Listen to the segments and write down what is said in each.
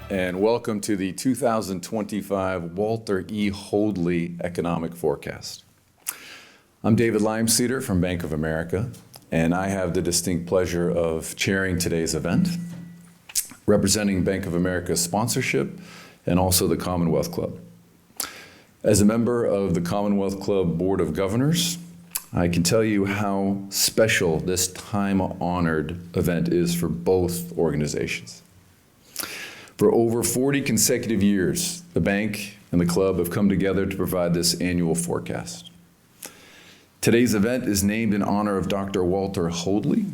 and welcome to the 2025 Walter E. Hoadley Economic Forecast. I'm David Limecedar from Bank of America, and I have the distinct pleasure of chairing today's event, representing Bank of America's sponsorship and also the Commonwealth Club. As a member of the Commonwealth Club Board of Governors, I can tell you how special this time-honored event is for both organizations. For over 40 consecutive years, the bank and the club have come together to provide this annual forecast. Today's event is named in honor of Dr. Walter Hoadley,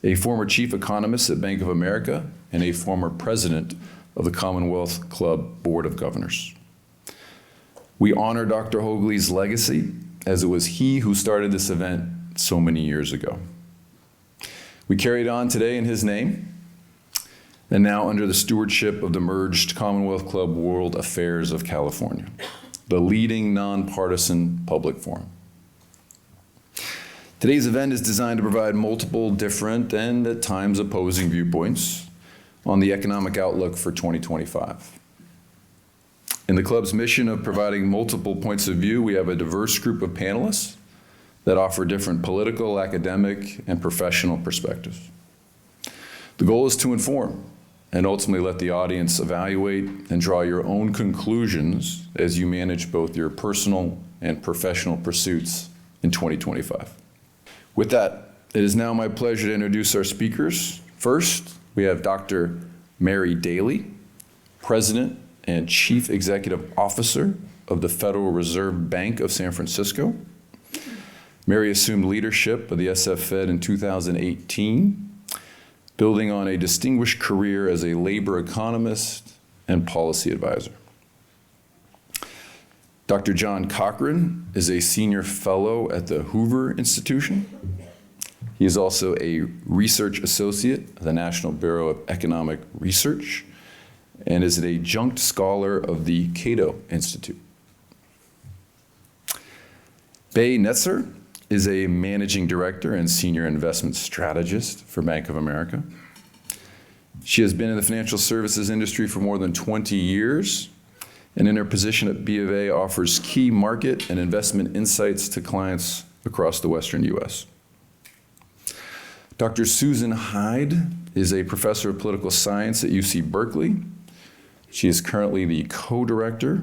a former chief economist at Bank of America and a former president of the Commonwealth Club Board of Governors. We honor Dr. Hoadley's legacy, as it was he who started this event so many years ago. We carry it on today in his name, and now under the stewardship of the merged Commonwealth Club World Affairs of California, the leading nonpartisan public forum. Today's event is designed to provide multiple different and at times opposing viewpoints on the economic outlook for 2025. In the club's mission of providing multiple points of view, we have a diverse group of panelists that offer different political, academic, and professional perspectives. The goal is to inform and ultimately let the audience evaluate and draw your own conclusions as you manage both your personal and professional pursuits in 2025. With that, it is now my pleasure to introduce our speakers. First, we have Dr. Mary Daly, President and Chief Executive Officer of the Federal Reserve Bank of San Francisco. Mary assumed leadership of the SF Fed in 2018, building on a distinguished career as a labor economist and policy advisor. Dr. John Cochran is a senior fellow at the Hoover Institution. He is also a research associate of the National Bureau of Economic Research and is an adjunct scholar of the Cato Institute. Bae Netzer is a managing director and senior investment strategist for Bank of America. She has been in the financial services industry for more than 20 years, and in her position at B of A offers key market and investment insights to clients across the Western U.S. Dr. Susan Hyde is a professor of political science at UC Berkeley. She is currently the co-director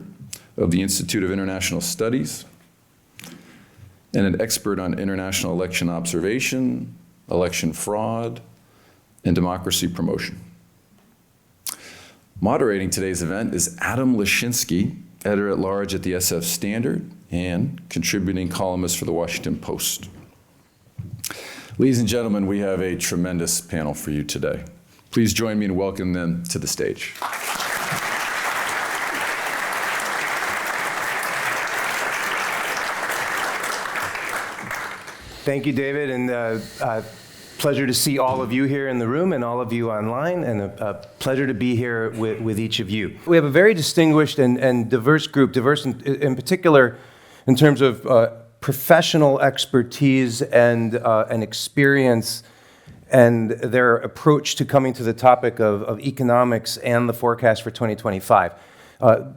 of the Institute of International Studies and an expert on international election observation, election fraud, and democracy promotion. Moderating today's event is Adam Lashinsky, editor-at-large at the SF Standard and contributing columnist for the Washington Post. Ladies and gentlemen, we have a tremendous panel for you today. Please join me in welcoming them to the stage. Thank you, David, and pleasure to see all of you here in the room and all of you online, and a pleasure to be here with each of you. We have a very distinguished and diverse group, diverse in particular in terms of professional expertise and experience and their approach to coming to the topic of economics and the forecast for 2025.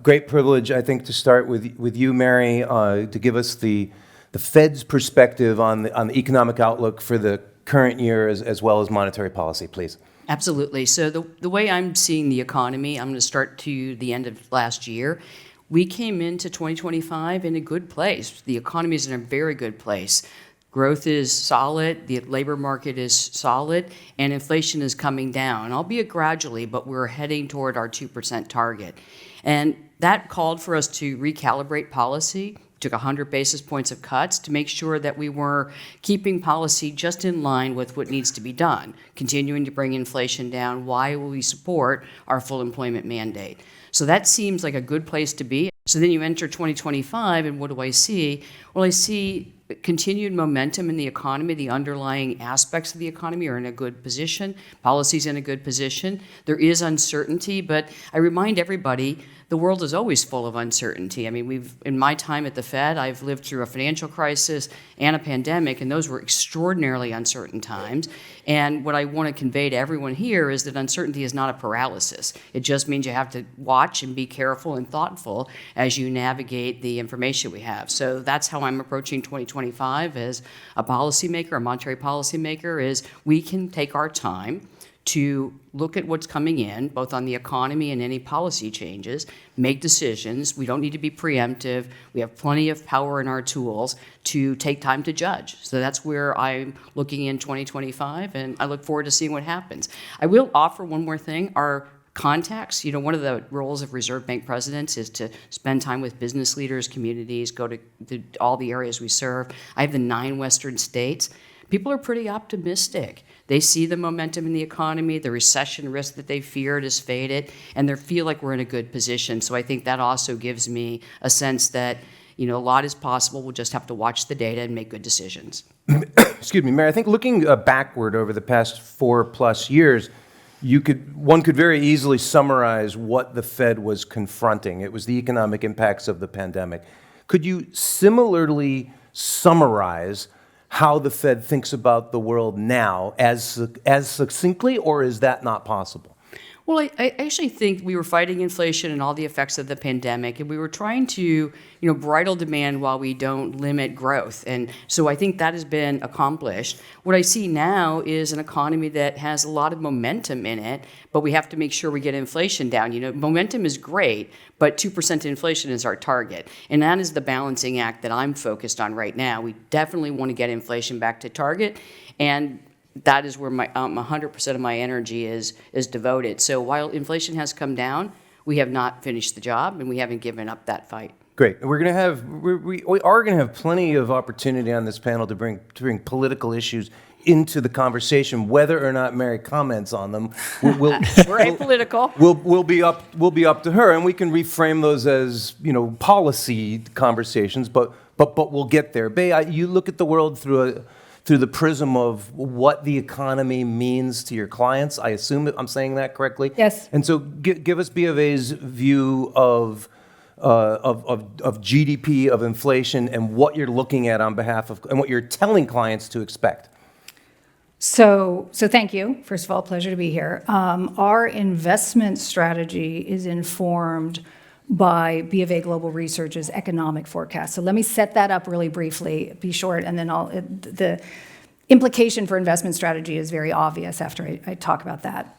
Great privilege, I think, to start with you, Mary, to give us the Fed's perspective on the economic outlook for the current year as well as monetary policy, please. Absolutely. So the way I'm seeing the economy, I'm going to start to the end of last year. We came into 2025 in a good place. The economy is in a very good place. Growth is solid, the labor market is solid, and inflation is coming down, albeit gradually, but we're heading toward our 2% target. And that called for us to recalibrate policy. Took 100 basis points of cuts to make sure that we were keeping policy just in line with what needs to be done, continuing to bring inflation down while we support our full employment mandate. So that seems like a good place to be. So then you enter 2025, and what do I see? Well, I see continued momentum in the economy. The underlying aspects of the economy are in a good position. Policy's in a good position. There is uncertainty, but I remind everybody the world is always full of uncertainty. I mean, in my time at the Fed, I've lived through a financial crisis and a pandemic, and those were extraordinarily uncertain times. And what I want to convey to everyone here is that uncertainty is not a paralysis. It just means you have to watch and be careful and thoughtful as you navigate the information we have. So that's how I'm approaching 2025 as a policymaker, a monetary policymaker, is we can take our time to look at what's coming in, both on the economy and any policy changes, make decisions. We don't need to be preemptive. We have plenty of power in our tools to take time to judge. So that's where I'm looking in 2025, and I look forward to seeing what happens. I will offer one more thing. Our contacts, one of the roles of Reserve Bank presidents is to spend time with business leaders, communities, go to all the areas we serve. I have the 9 Western states. People are pretty optimistic. They see the momentum in the economy, the recession risk that they feared has faded, and they feel like we're in a good position. So I think that also gives me a sense that, a lot is possible. We'll just have to watch the data and make good decisions. Excuse me, Mary, I think looking backward over the past 4+ years, one could very easily summarize what the Fed was confronting. It was the economic impacts of the pandemic. Could you similarly summarize how the Fed thinks about the world now as succinctly, or is that not possible? Well, I actually think we were fighting inflation and all the effects of the pandemic, and we were trying to, bridle demand while we don't limit growth. And so I think that has been accomplished. What I see now is an economy that has a lot of momentum in it, but we have to make sure we get inflation down. Momentum is great, but 2% inflation is our target. And that is the balancing act that I'm focused on right now. We definitely want to get inflation back to target, and that is where 100% of my energy is devoted. So while inflation has come down, we have not finished the job, and we haven't given up that fight. Great. We are going to have plenty of opportunity on this panel to bring political issues into the conversation, whether or not Mary comments on them. We're apolitical. Will be up to her, and we can reframe those as policy conversations. But we'll get there. Bey, you look at the world through the prism of what the economy means to your clients. I assume I'm saying that correctly? Yes. And so give us B of A's view of GDP, of inflation, and what you're looking at on behalf of, and what you're telling clients to expect. So thank you. First of all, pleasure to be here. Our investment strategy is informed by B of A Global Research's economic forecast. So let me set that up really briefly, be short, and then the implication for investment strategy is very obvious after I talk about that.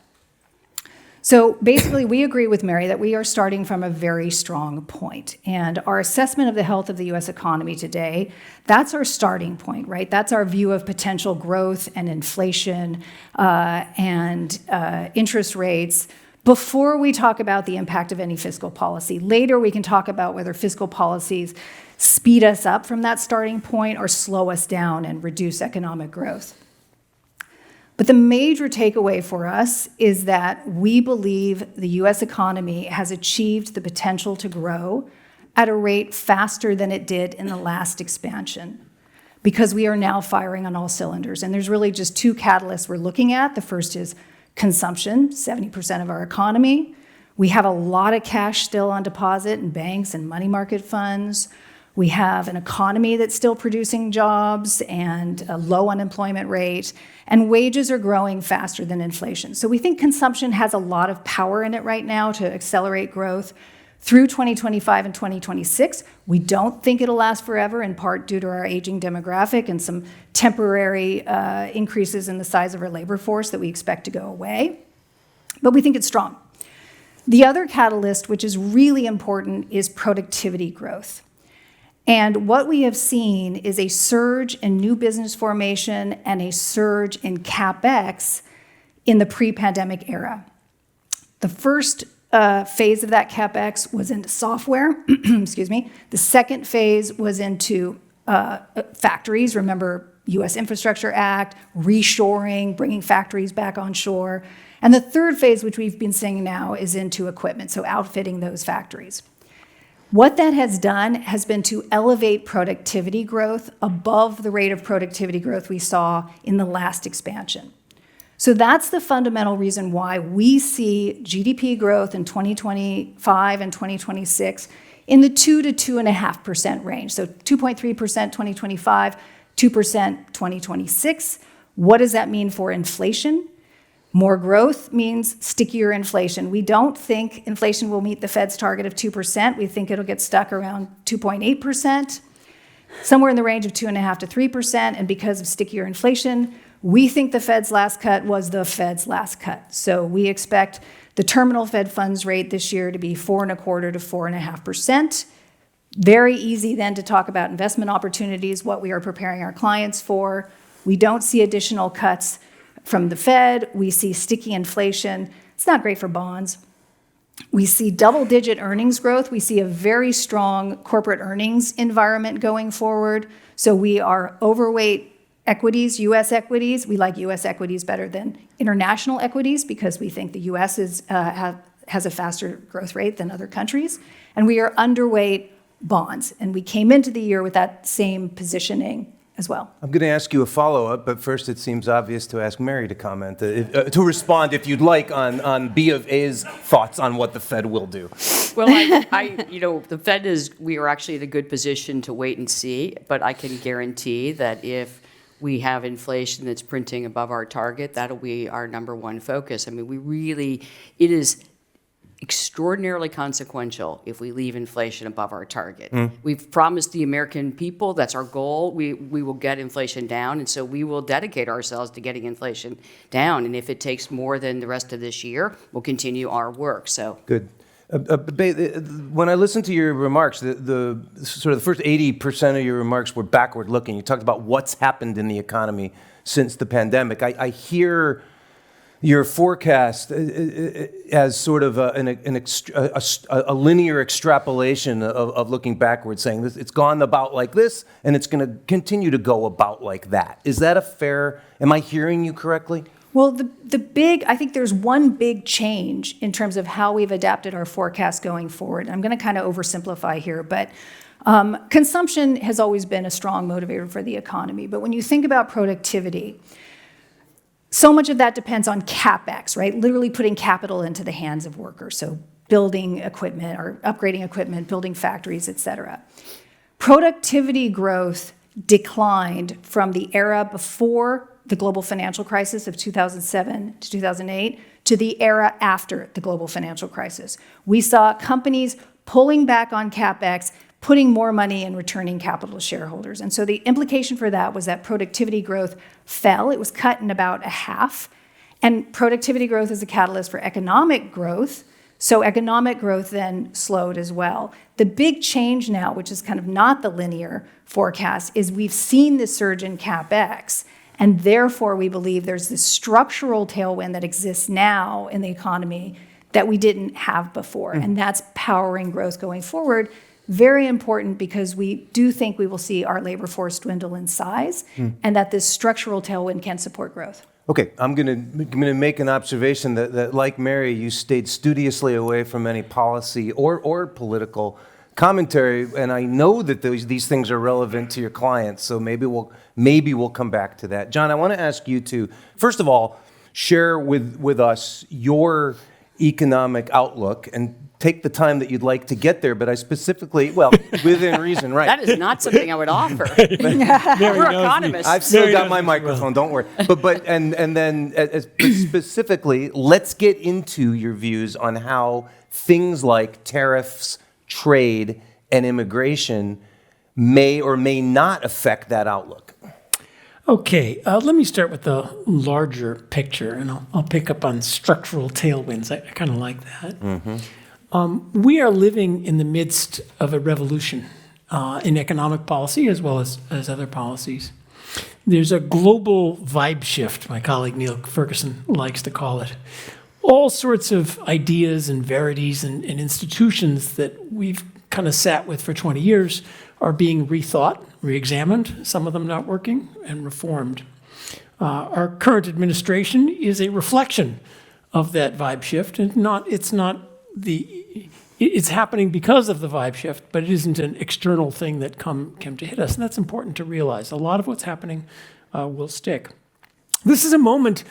So basically, we agree with Mary that we are starting from a very strong point. And our assessment of the health of the U.S. economy today, that's our starting point, right? That's our view of potential growth and inflation and interest rates before we talk about the impact of any fiscal policy. Later, we can talk about whether fiscal policies speed us up from that starting point or slow us down and reduce economic growth. But the major takeaway for us is that we believe the U.S. economy has achieved the potential to grow at a rate faster than it did in the last expansion, because we are now firing on all cylinders. And there's really just 2 catalysts we're looking at. The first is consumption, 70% of our economy. We have a lot of cash still on deposit in banks and money market funds. We have an economy that's still producing jobs and a low unemployment rate, and wages are growing faster than inflation. So we think consumption has a lot of power in it right now to accelerate growth through 2025 and 2026. We don't think it'll last forever, in part due to our aging demographic and some temporary increases in the size of our labor force that we expect to go away. But we think it's strong. The other catalyst, which is really important, is productivity growth. And what we have seen is a surge in new business formation and a surge in CapEx in the pre-pandemic era. The first phase of that CapEx was into software, excuse me. The second phase was into factories. Remember, U.S. Infrastructure Act, reshoring, bringing factories back on shore. And the third phase, which we've been seeing now, is into equipment, so outfitting those factories. What that has done has been to elevate productivity growth above the rate of productivity growth we saw in the last expansion. So that's the fundamental reason why we see GDP growth in 2025 and 2026 in the 2 to 2.5% range. So 2.3% 2025, 2% 2026. What does that mean for inflation? More growth means stickier inflation. We don't think inflation will meet the Fed's target of 2%. We think it'll get stuck around 2.8%, somewhere in the range of 2.5% to 3%. And because of stickier inflation, we think the Fed's last cut was the Fed's last cut. So we expect the terminal Fed funds rate this year to be 4.25% to 4.5%. Very easy then to talk about investment opportunities, what we are preparing our clients for. We don't see additional cuts from the Fed. We see sticky inflation. It's not great for bonds. We see double-digit earnings growth. We see a very strong corporate earnings environment going forward. So we are overweight equities, U.S. equities. We like U.S. equities better than international equities because we think the U.S. has a faster growth rate than other countries. And we are underweight bonds. And we came into the year with that same positioning as well. I'm going to ask you a follow-up, but first it seems obvious to ask Mary to comment, to respond, if you'd like, on B of A's thoughts on what the Fed will do. Well, the Fed we are actually in a good position to wait and see, but I can guarantee that if we have inflation that's printing above our target, that'll be our number one focus. I mean, it is extraordinarily consequential if we leave inflation above our target. We've promised the American people, that's our goal, we will get inflation down, and so we will dedicate ourselves to getting inflation down. And if it takes more than the rest of this year, we'll continue our work. So Good. When I listened to your remarks, the sort of the first 80% of your remarks were backward looking. You talked about what's happened in the economy since the pandemic. I hear your forecast as sort of a linear extrapolation of looking backwards, saying this, it's gone about like this, and it's going to continue to go about like that. Is that a fair? Am I hearing you correctly? Well, I think there's one big change in terms of how we've adapted our forecast going forward. I'm going to kind of oversimplify here, but consumption has always been a strong motivator for the economy. But when you think about productivity, so much of that depends on CapEx, right? Literally putting capital into the hands of workers. So building equipment or upgrading equipment, building factories, et cetera. Productivity growth declined from the era before the global financial crisis of 2007 to 2008 to the era after the global financial crisis. We saw companies pulling back on CapEx, putting more money and returning capital to shareholders. And so the implication for that was that productivity growth fell. It was cut in about a half. And productivity growth is a catalyst for economic growth. So economic growth then slowed as well. The big change now, which is kind of not the linear forecast, is we've seen this surge in CapEx. And therefore, we believe there's this structural tailwind that exists now in the economy that we didn't have before. And that's powering growth going forward. Very important because we do think we will see our labor force dwindle in size and that this structural tailwind can support growth. Okay, I'm going to make an observation that, like Mary, you stayed studiously away from any policy or political commentary, and I know that these things are relevant to your clients, so maybe we'll come back to that. John, I want to ask you to, first of all, share with us your economic outlook and take the time that you'd like to get there, but I specifically, well, within reason, right? that is not something I would offer. We're economists. I've still got my microphone, don't worry. But then specifically, let's get into your views on how things like tariffs, trade, and immigration may or may not affect that outlook. Okay, let me start with the larger picture, and I'll pick up on structural tailwinds. I kind of like that. We are living in the midst of a revolution in economic policy as well as other policies. There's a global vibe shift, my colleague Neil Ferguson likes to call it. All sorts of ideas and verities and institutions that we've kind of sat with for 20 years are being rethought, re-examined, some of them not working, and reformed. Our current administration is a reflection of that vibe shift, and it's happening because of the vibe shift, but it isn't an external thing that came to hit us, and that's important to realize. A lot of what's happening will stick. This is a moment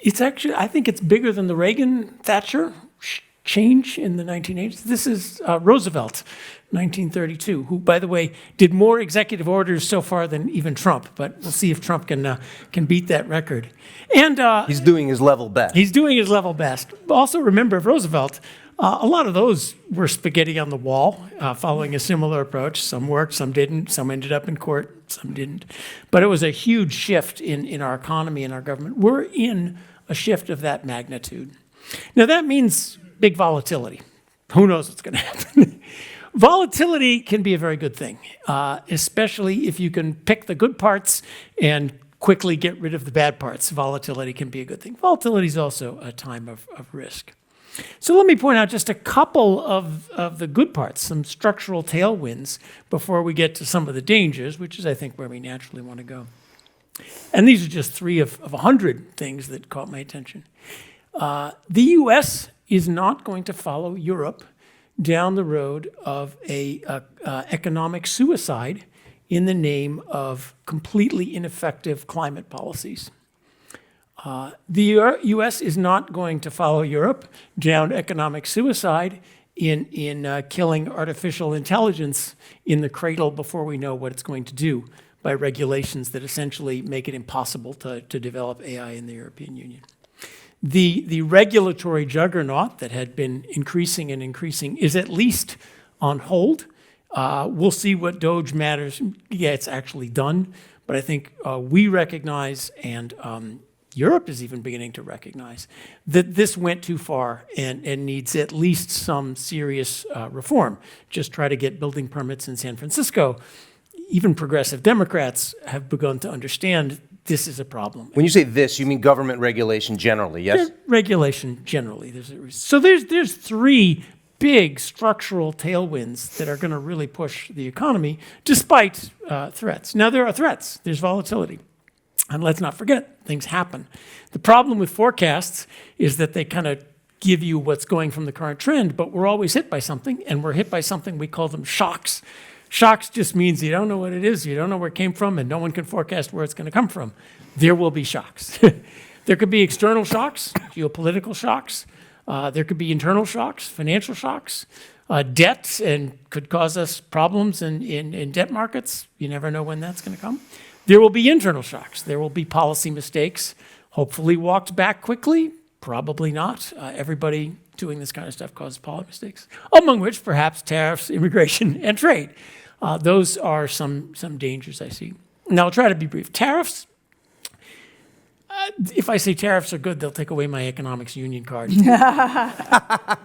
It's actually, I think it's bigger than the Reagan-Thatcher change in the 1980s. This is Roosevelt, 1932, who, by the way, did more executive orders so far than even Trump. But we'll see if Trump can beat that record. And He's doing his level best. he's doing his level best. Also, remember, Roosevelt, a lot of those were spaghetti on the wall, following a similar approach. Some worked, some didn't. Some ended up in court, some didn't. But it was a huge shift in our economy and our government. We're in a shift of that magnitude. Now, that means big volatility. Who knows what's going to happen? Volatility can be a very good thing, especially if you can pick the good parts and quickly get rid of the bad parts. Volatility can be a good thing. Volatility is also a time of risk. So let me point out just a couple of the good parts, some structural tailwinds, before we get to some of the dangers, which is, I think, where we naturally want to go. And these are just 3 of 100 things that caught my attention. The U.S. is not going to follow Europe down the road of a economic suicide in the name of completely ineffective climate policies. The U.S. is not going to follow Europe down economic suicide in killing artificial intelligence in the cradle before we know what it's going to do by regulations that essentially make it impossible to develop AI in the European Union. The regulatory juggernaut that had been increasing and increasing is at least on hold. We'll see what DOGE matters. Yeah, it's actually done, but I think we recognize, and Europe is even beginning to recognize, that this went too far and needs at least some serious reform. Just try to get building permits in San Francisco. Even progressive Democrats have begun to understand this is a problem. When you say this, you mean government regulation generally, yes? Regulation generally. So there's 3 big structural tailwinds that are going to really push the economy despite threats. Now, there are threats. There's volatility. And let's not forget, things happen. The problem with forecasts is that they kind of give you what's going from the current trend, but we're always hit by something, and we're hit by something, we call them shocks. Shocks just means you don't know what it is, you don't know where it came from, and no one can forecast where it's going to come from. There will be shocks. There could be external shocks, geopolitical shocks. There could be internal shocks, financial shocks, debt, and could cause us problems in debt markets. You never know when that's going to come. There will be internal shocks. There will be policy mistakes, hopefully walked back quickly, probably not. Everybody doing this kind of stuff causes policy mistakes, among which perhaps tariffs, immigration, and trade. Those are some dangers I see. Now, I'll try to be brief. Tariffs, if I say tariffs are good, they'll take away my economics union card.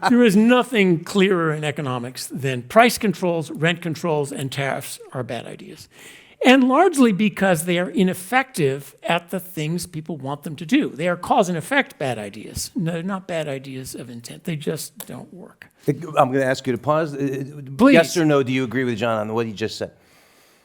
There is nothing clearer in economics than price controls, rent controls, and tariffs are bad ideas. And largely because they are ineffective at the things people want them to do. They are cause and effect bad ideas. No, they're not bad ideas of intent. They just don't work. I'm going to ask you to pause. Please. Yes or no, do you agree with John on what he just said?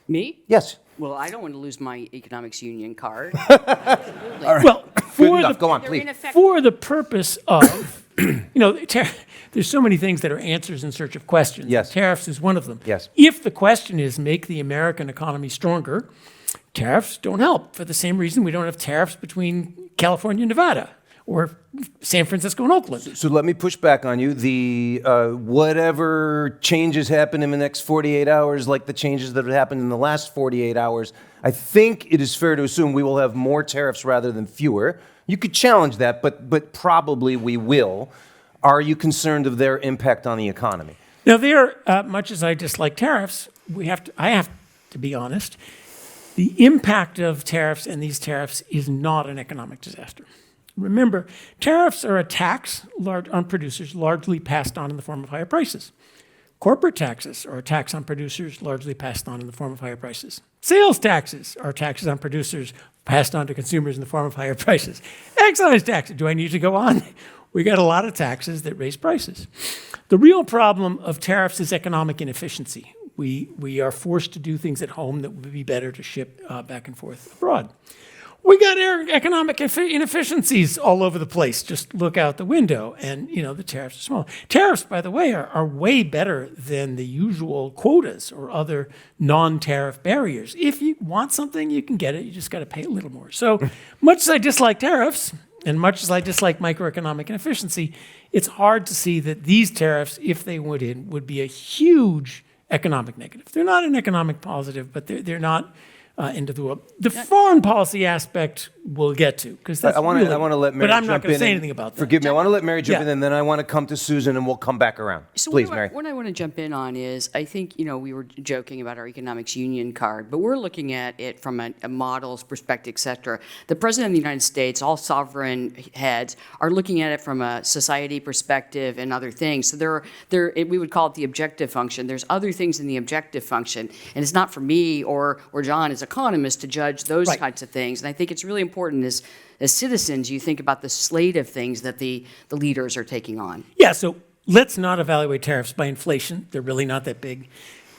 Me? Yes. Well, I don't want to lose my economics union card. Well, Good enough. Go on, They're please. ineffective. for the purpose of, there's so many things that are answers in search of questions. Yes. Tariffs is one of them. Yes. If the question is make the American economy stronger, tariffs don't help for the same reason we don't have tariffs between California and Nevada or San Francisco and Oakland. So let me push back on you. The whatever changes happen in the next 48 hours, like the changes that have happened in the last 48 hours, I think it is fair to assume we will have more tariffs rather than fewer. You could challenge that, but probably we will. Are you concerned of their impact on the economy? Now, there, much as I dislike tariffs, I have to be honest, the impact of tariffs and these tariffs is not an economic disaster. Remember, tariffs are a tax on producers largely passed on in the form of higher prices. Corporate taxes are a tax on producers largely passed on in the form of higher prices. Sales taxes are taxes on producers passed on to consumers in the form of higher prices. Excise taxes, do I need to go on? We got a lot of taxes that raise prices. The real problem of tariffs is economic inefficiency. We are forced to do things at home that would be better to ship back and forth abroad. we got economic inefficiencies all over the place. Just look out the window, and the tariffs are small. Tariffs, by the way, are way better than the usual quotas or other non-tariff barriers. If you want something, you can get it. You just got to pay a little more. So much as I dislike tariffs, and much as I dislike microeconomic inefficiency, it's hard to see that these tariffs, if they went in, would be a huge economic negative. They're not an economic positive, but they're not into the world. The foreign policy aspect we'll get to, because that's I want to let Mary but I'm not jump going to in say and- anything about that. Forgive me. I want to let Mary jump Yeah. in, and then I want to come to Susan, and we'll come back around. So Please, what Mary. what I want to jump in on is, I think, we were joking about our economics union card, but we're looking at it from a model's perspective, et cetera. The President of the United States, all sovereign heads, are looking at it from a society perspective and other things. So we would call it the objective function. There's other things in the objective function, and it's not for me or John as economists to judge those Right. kinds of things. And I think it's really important as citizens, you think about the slate of things that the leaders are taking on. Yeah, so let's not evaluate tariffs by inflation. They're really not that big.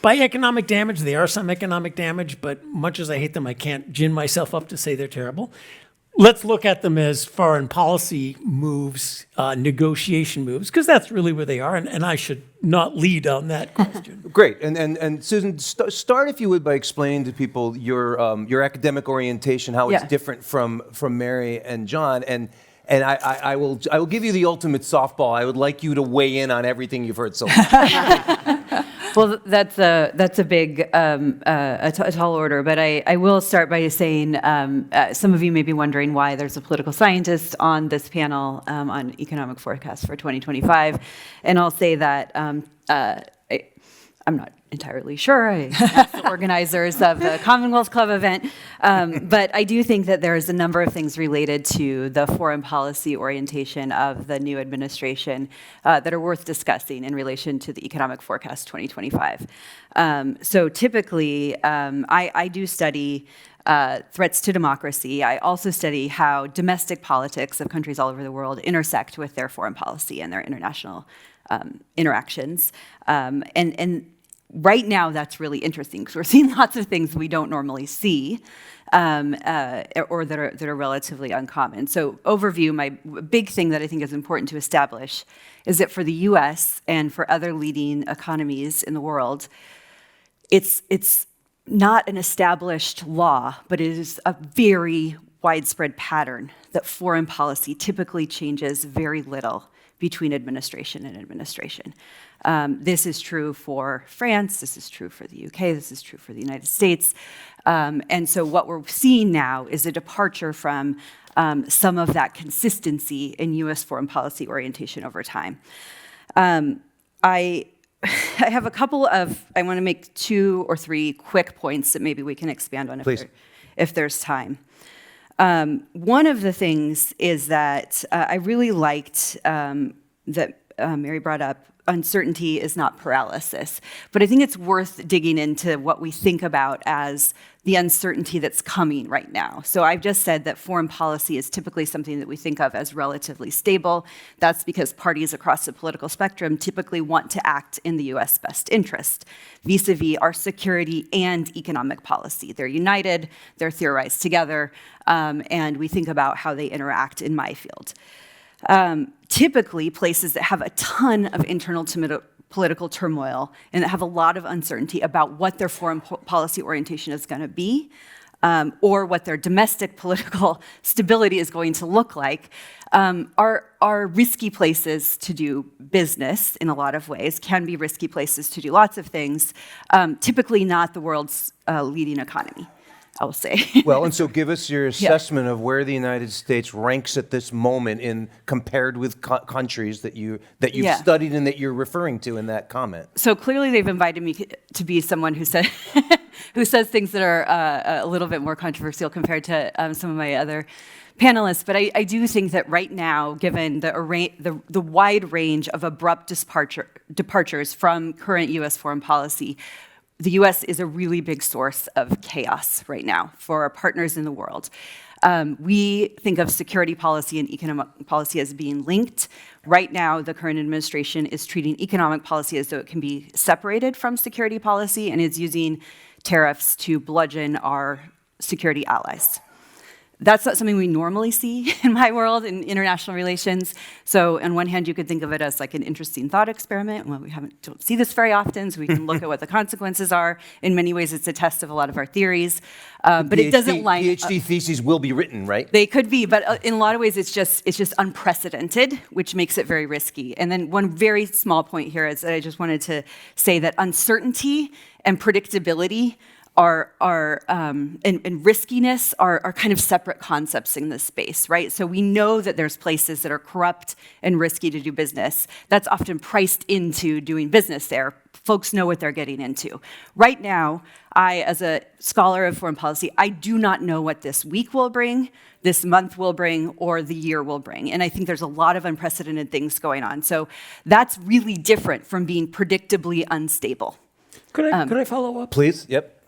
By economic damage, they are some economic damage, but much as I hate them, I can't gin myself up to say they're terrible. Let's look at them as foreign policy moves, negotiation moves, because that's really where they are, and I should not lead on that question. Great. And Susan, start, if you would, by explaining to people your academic orientation, how it's Yeah. different from Mary and John. And I will give you the ultimate softball. I would like you to weigh in on everything you've heard so far. Well, that's a big, a tall order, but I will start by saying some of you may be wondering why there's a political scientist on this panel on economic forecast for 2025, and I'll say that I'm not entirely sure. I asked the organizers of the Commonwealth Club event, but I do think that there's a number of things related to the foreign policy orientation of the new administration that are worth discussing in relation to the economic forecast 2025. So typically, I do study threats to democracy. I also study how domestic politics of countries all over the world intersect with their foreign policy and their international interactions. And right now, that's really interesting because we're seeing lots of things we don't normally see or that are relatively uncommon. So overview, my big thing that I think is important to establish is that for the US and for other leading economies in the world, it's not an established law, but it is a very widespread pattern that foreign policy typically changes very little between administration and administration. This is true for France, this is true for the UK, this is true for the United States. And so what we're seeing now is a departure from some of that consistency in US foreign policy orientation over time. I have a couple of, I want to make 2 or 3 quick points that maybe we can expand on if there's time. One of the things is that I really liked that Mary brought up, uncertainty is not paralysis. But I think it's worth digging into what we think about as the uncertainty that's coming right now. So I've just said that foreign policy is typically something that we think of as relatively stable. That's because parties across the political spectrum typically want to act in the US best interest, vis-a-vis our security and economic policy. They're united, they're theorized together, and we think about how they interact in my field. Typically, places that have a ton of internal political turmoil and that have a lot of uncertainty about what their foreign policy orientation is going to be, or what their domestic political stability is going to look like, are risky places to do business in a lot of ways, can be risky places to do lots of things, typically not the world's leading economy, I will say. Well, and so give us your assessment of where the United States ranks at this moment in compared with countries that you've studied and that you're referring to in that comment. So clearly they've invited me to be someone who said who says things that are a little bit more controversial compared to some of my other panelists. But I do think that right now, given the wide range of abrupt departures from current U.S. foreign policy, the U.S. is a really big source of chaos right now for our partners in the world. We think of security policy and economic policy as being linked. Right now, the current administration is treating economic policy as though it can be separated from security policy and is using tariffs to bludgeon our security allies. That's not something we normally see in my world in international relations. So on one hand, you could think of it as like an interesting thought experiment. Well, we don't see this very often, so we can look at what the consequences are. In many ways, it's a test of a lot of our theories. But it doesn't line up. PhD theses will be written, right? They could be, but in a lot of ways, it's just unprecedented, which makes it very risky. And then one very small point here is that I just wanted to say that uncertainty and predictability and riskiness are kind of separate concepts in this space, right? So we know that there's places that are corrupt and risky to do business. That's often priced into doing business there. Folks know what they're getting into. Right now, I, as a scholar of foreign policy, I do not know what this week will bring, this month will bring, or the year will bring. And I think there's a lot of unprecedented things going on. So that's really different from being predictably unstable. Could I follow up? Please, yep.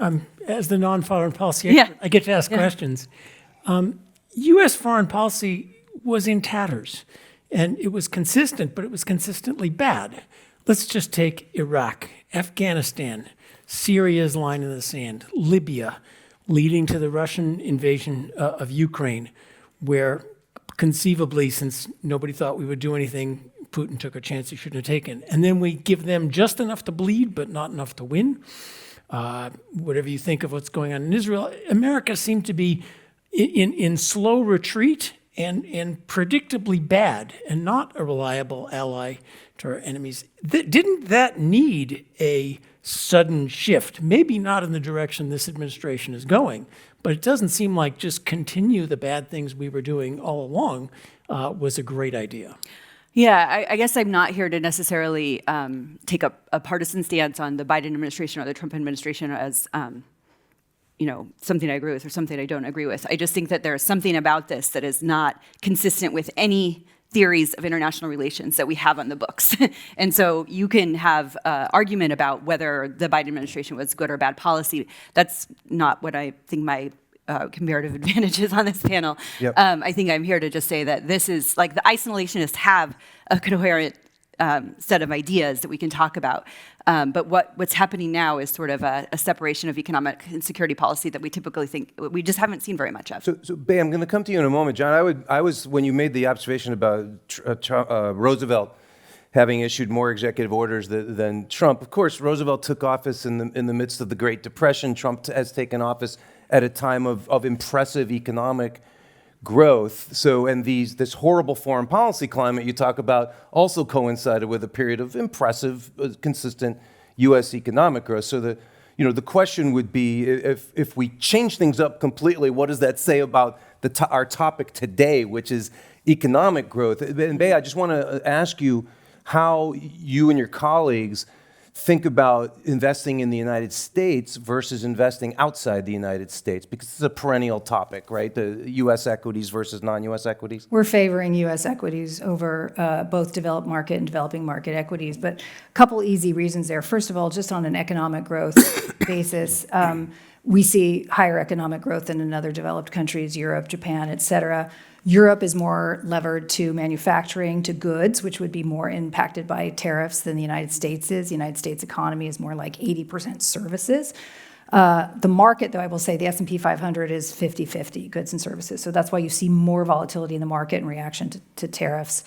As the non-foreign policy Yeah. expert, I get to ask questions. U.S. foreign policy was in tatters, and it was consistent, but it was consistently bad. Let's just take Iraq, Afghanistan, Syria's line in the sand, Libya, leading to the Russian invasion of Ukraine, where conceivably, since nobody thought we would do anything, Putin took a chance he shouldn't have taken. And then we give them just enough to bleed, but not enough to win. Whatever you think of what's going on in Israel, America seemed to be in slow retreat and predictably bad and not a reliable ally to our enemies. Didn't that need a sudden shift? Maybe not in the direction this administration is going, but it doesn't seem like just continue the bad things we were doing all along was a great idea. Yeah, I guess I'm not here to necessarily take a partisan stance on the Biden administration or the Trump administration as, something I agree with or something I don't agree with. I just think that there's something about this that is not consistent with any theories of international relations that we have on the books. And so you can have argument about whether the Biden administration was good or bad policy. That's not what I think my comparative advantages on this panel. Yep. I think I'm here to just say that this is like the isolationists have a coherent set of ideas that we can talk about. But what's happening now is sort of a separation of economic and security policy that we typically think we just haven't seen very much of. So Bey, I'm going to come to you in a moment. John, I was when you made the observation about Roosevelt having issued more executive orders than Trump. Of course, Roosevelt took office in the midst of the Great Depression. Trump has taken office at a time of impressive economic growth. So, and this horrible foreign policy climate you talk about also coincided with a period of impressive, consistent U.S. economic growth. So the question would be, if we change things up completely, what does that say about our topic today, which is economic growth? And Bey, I just want to ask you how you and your colleagues think about investing in the United States versus investing outside the United States, because it's a perennial topic, right? The U.S. equities versus non-U.S. equities. We're favoring U.S. equities over both developed market and developing market equities, but a couple easy reasons there. First of all, just on an economic growth basis, we see higher economic growth than in other developed countries, Europe, Japan, et cetera. Europe is more levered to manufacturing, to goods, which would be more impacted by tariffs than the United States is. The United States economy is more like 80% services. The market, though, I will say the S&P 500 is 50-50, goods and services. So that's why you see more volatility in the market in reaction to tariffs.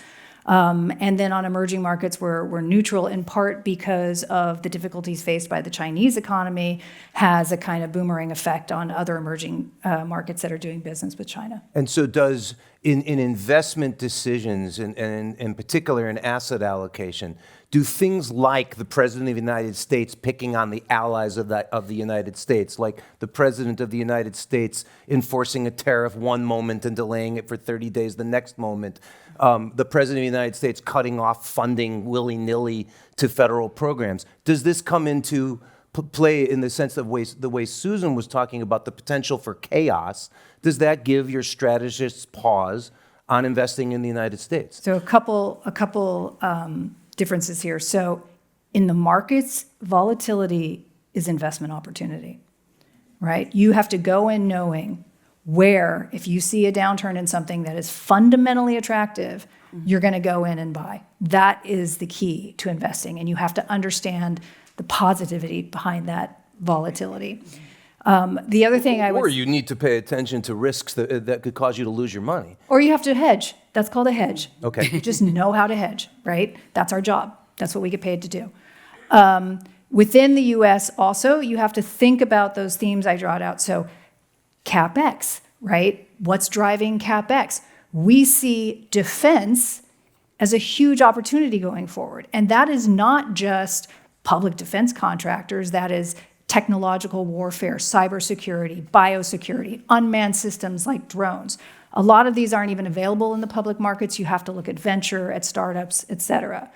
And then on emerging markets, we're neutral in part because of the difficulties faced by the Chinese economy has a kind of boomerang effect on other emerging markets that are doing business with China. And so does, in investment decisions, and in particular in asset allocation, do things like the President of the United States picking on the allies of the United States, like the President of the United States enforcing a tariff one moment and delaying it for 30 days the next moment, the President of the United States cutting off funding willy-nilly to federal programs, does this come into play in the sense of the way Susan was talking about the potential for chaos? Does that give your strategists pause on investing in the United States? So a couple differences here. So in the markets, volatility is investment opportunity, right? You have to go in knowing where, if you see a downturn in something that is fundamentally attractive, you're going to go in and buy. That is the key to investing, and you have to understand the positivity behind that volatility. The other thing I Or would, you need to pay attention to risks that could cause you to lose your money. or you have to hedge. That's called a hedge. Okay. You just know how to hedge, right? That's our job. That's what we get paid to do. Within the U.S. also, you have to think about those themes I drawed out. So CapEx, right? What's driving CapEx? We see defense as a huge opportunity going forward. And that is not just public defense contractors, that is technological warfare, cybersecurity, biosecurity, unmanned systems like drones. A lot of these aren't even available in the public markets. You have to look at venture, at startups, et cetera.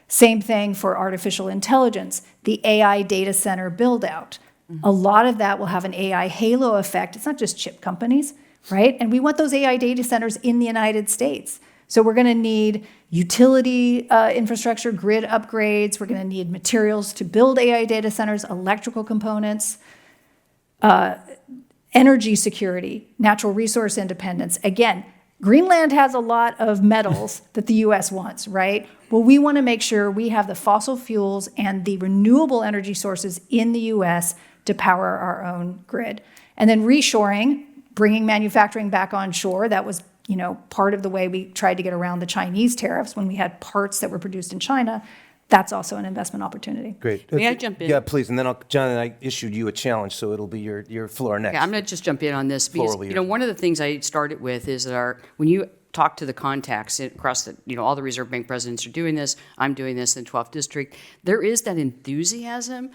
Same thing for artificial intelligence, the AI data center build out. A lot of that will have an AI halo effect. It's not just chip companies, right? And we want those AI data centers in the United States. So we're going to need utility infrastructure, grid upgrades. We're going to need materials to build AI data centers, electrical components, energy security, natural resource independence. Again, Greenland has a lot of metals that the US wants, right? Well, we want to make sure we have the fossil fuels and the renewable energy sources in the US to power our own grid. And then reshoring, bringing manufacturing back on shore, that was part of the way we tried to get around the Chinese tariffs when we had parts that were produced in China. That's also an investment opportunity. Great. May I jump in? Yeah, please. And then John and I issued you a challenge, so it'll be your floor next. Yeah, I'm going to just jump in on this because, Floor leader. one of the things I started with is that when you talk to the contacts across the, all the Reserve Bank presidents are doing this, I'm doing this in the 12th District, there is that enthusiasm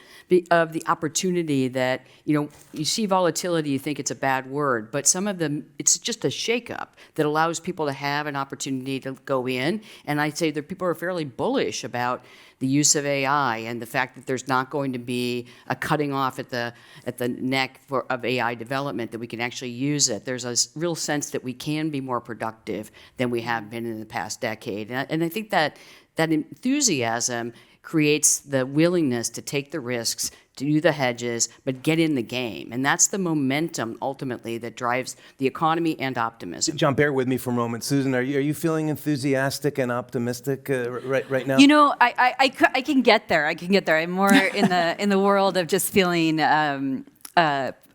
of the opportunity that, you see volatility, you think it's a bad word, but some of them, it's just a shakeup that allows people to have an opportunity to go in. And I'd say that people are fairly bullish about the use of AI and the fact that there's not going to be a cutting off at the neck of AI development, that we can actually use it. There's a real sense that we can be more productive than we have been in the past decade. And I think that enthusiasm creates the willingness to take the risks, to do the hedges, but get in the game. And that's the momentum, ultimately, that drives the economy and optimism. John, bear with me for a moment. Susan, are you feeling enthusiastic and optimistic right now? I can get there. I'm more in the world of just feeling